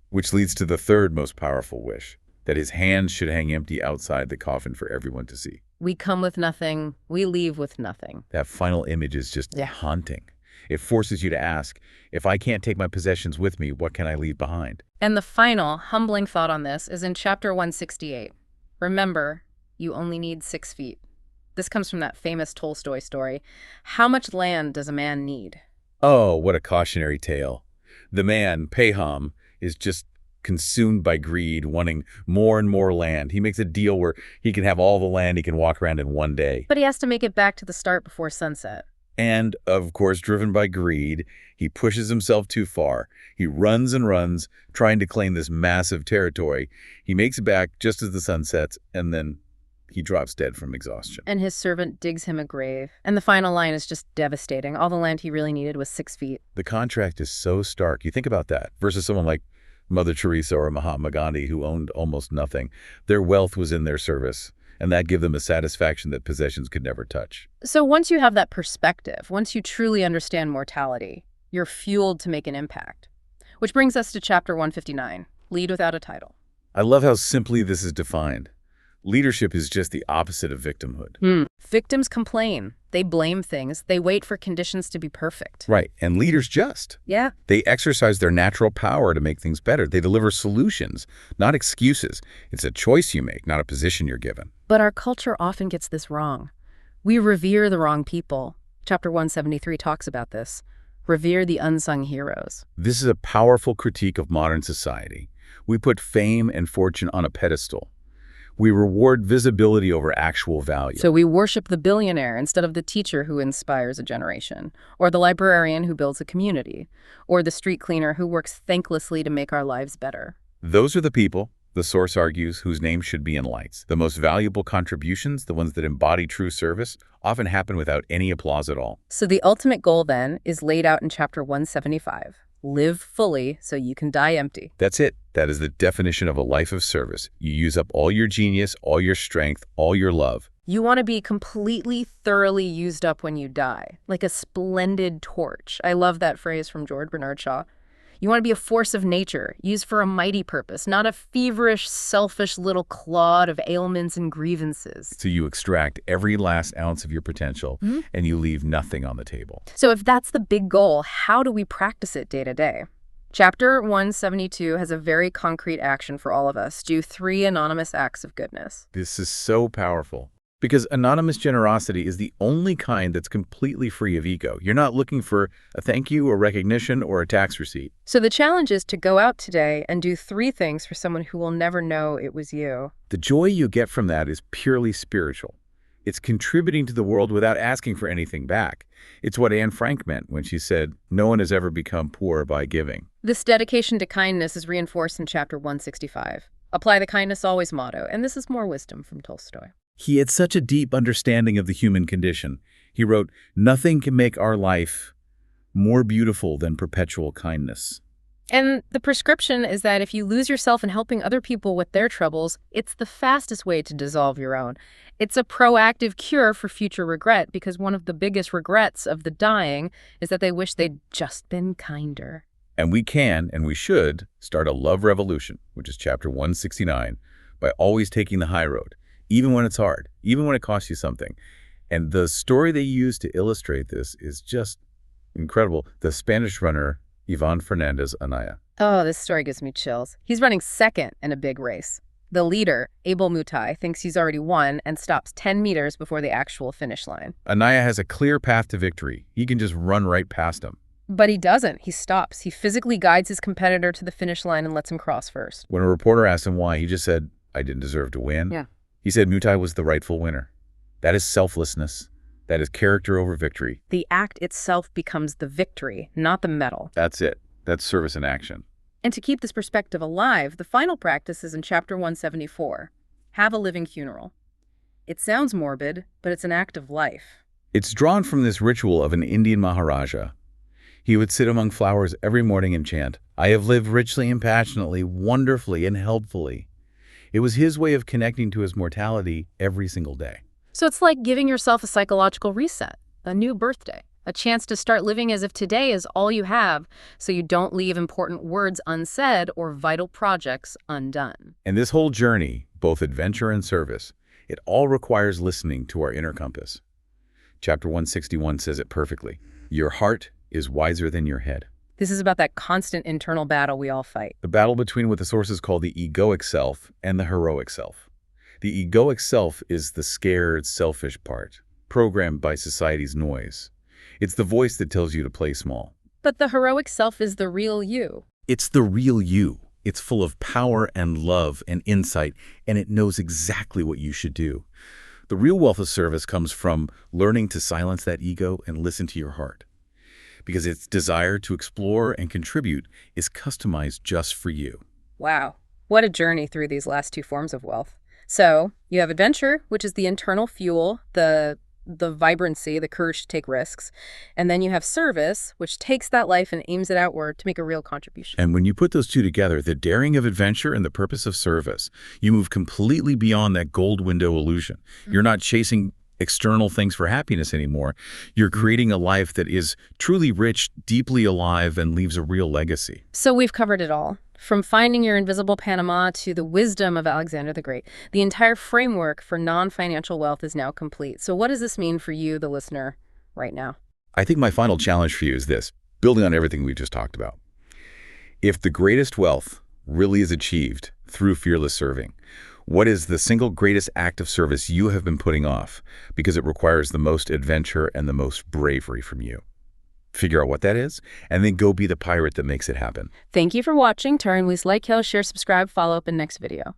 Which leads to the third most powerful wish: that his hands should hang empty outside the coffin for everyone to see. We come with nothing, we leave with nothing. That final image is just Yeah. haunting. It forces you to ask, if I can't take my possessions with me, what can I leave behind? And the final, humbling thought on this is in Chapter 168. Remember, you only need 6 feet. This comes from that famous Tolstoy story. How much land does a man need? Oh, what a cautionary tale. The man, Paham, is just consumed by greed, wanting more and more land. He makes a deal where he can have all the land he can walk around in one day. But he has to make it back to the start before sunset. And, of course, driven by greed, he pushes himself too far. He runs and runs, trying to claim this massive territory. He makes it back just as the sun sets, and then he drops dead from exhaustion. And his servant digs him a grave. And the final line is just devastating. All the land he really needed was 6 feet. The contrast is so stark. You think about that versus someone like Mother Teresa or Mahatma Gandhi, who owned almost nothing. Their wealth was in their service, and that give them a satisfaction that possessions could never touch. So once you have that perspective, once you truly understand mortality, you're fueled to make an impact. Which brings us to chapter 159, Lead Without a Title. I love how simply this is defined. Leadership is just the opposite of victimhood. Victims complain. They blame things. They wait for conditions to be perfect. Right, and leaders just. Yeah. They exercise their natural power to make things better. They deliver solutions, not excuses. It's a choice you make, not a position you're given. But our culture often gets this wrong. We revere the wrong people. Chapter 173 talks about this. Revere the unsung heroes. This is a powerful critique of modern society. We put fame and fortune on a pedestal. We reward visibility over actual value. So we worship the billionaire instead of the teacher who inspires a generation, or the librarian who builds a community, or the street cleaner who works thanklessly to make our lives better. Those are the people, the source argues, whose names should be in lights. The most valuable contributions, the ones that embody true service, often happen without any applause at all. So the ultimate goal, then, is laid out in chapter 175. Live fully so you can die empty. That's it. That is the definition of a life of service. You use up all your genius, all your strength, all your love. You want to be completely, thoroughly used up when you die, like a splendid torch. I love that phrase from George Bernard Shaw. You want to be a force of nature, used for a mighty purpose, not a feverish, selfish little clod of ailments and grievances. So you extract every last ounce of your potential and you leave nothing on the table. So if that's the big goal, how do we practice it day to day? Chapter 172 has a very concrete action for all of us. Do 3 anonymous acts of goodness. This is so powerful. Because anonymous generosity is the only kind that's completely free of ego. You're not looking for a thank you or recognition or a tax receipt. So the challenge is to go out today and do 3 things for someone who will never know it was you. The joy you get from that is purely spiritual. It's contributing to the world without asking for anything back. It's what Anne Frank meant when she said, "No one has ever become poor by giving." This dedication to kindness is reinforced in chapter 165. Apply the kindness always motto, and this is more wisdom from Tolstoy. He had such a deep understanding of the human condition. He wrote, "Nothing can make our life more beautiful than perpetual kindness." And the prescription is that if you lose yourself in helping other people with their troubles, it's the fastest way to dissolve your own. It's a proactive cure for future regret, because one of the biggest regrets of the dying is that they wish they'd just been kinder. And we can, and we should, start a love revolution, which is chapter 169, by always taking the high road, even when it's hard, even when it costs you something. And the story they use to illustrate this is just incredible. The Spanish runner, Ivan Fernandez Anaya. Oh, this story gives me chills. He's running second in a big race. The leader, Abel Mutai, thinks he's already won and stops 10 meters before the actual finish line. Anaya has a clear path to victory. He can just run right past him. But he doesn't. He stops. He physically guides his competitor to the finish line and lets him cross first. When a reporter asked him why, he just said, "I didn't deserve to win." Yeah. He said Mutai was the rightful winner. That is selflessness. That is character over victory. The act itself becomes the victory, not the medal. That's it. That's service in action. And to keep this perspective alive, the final practice is in chapter 174. Have a living funeral. It sounds morbid, but it's an act of life. It's drawn from this ritual of an Indian Maharaja. He would sit among flowers every morning and chant, "I have lived richly and passionately, wonderfully and helpfully." It was his way of connecting to his mortality every single day. So it's like giving yourself a psychological reset, a new birthday, a chance to start living as if today is all you have, so you don't leave important words unsaid or vital projects undone. And this whole journey, both adventure and service, it all requires listening to our inner compass. Chapter 161 says it perfectly. Your heart is wiser than your head. This is about that constant internal battle we all fight. The battle between what the sources call the egoic self and the heroic self. The egoic self is the scared, selfish part, programmed by society's noise. It's the voice that tells you to play small. But the heroic self is the real you. It's the real you. It's full of power and love and insight, and it knows exactly what you should do. The real wealth of service comes from learning to silence that ego and listen to your heart, because its desire to explore and contribute is customized just for you. Wow, what a journey through these last 2 forms of wealth. So you have adventure, which is the internal fuel, the the vibrancy, the courage to take risks. And then you have service, which takes that life and aims it outward to make a real contribution. And when you put those two together, the daring of adventure and the purpose of service, you move completely beyond that gold window illusion. You're not chasing external things for happiness anymore. You're creating a life that is truly rich, deeply alive, and leaves a real legacy. So we've covered it all. From finding your invisible Panama to the wisdom of Alexander the Great, the entire framework for non-financial wealth is now complete. So what does this mean for you, the listener, right now? I think my final challenge for you is this, building on everything we just talked about. If the greatest wealth really is achieved through fearless serving, what is the single greatest act of service you have been putting off because it requires the most adventure and the most bravery from you? Figure out what that is, and then go be the pirate that makes it happen. Thank you for watching. Turn, please like, share, subscribe, follow up in next video.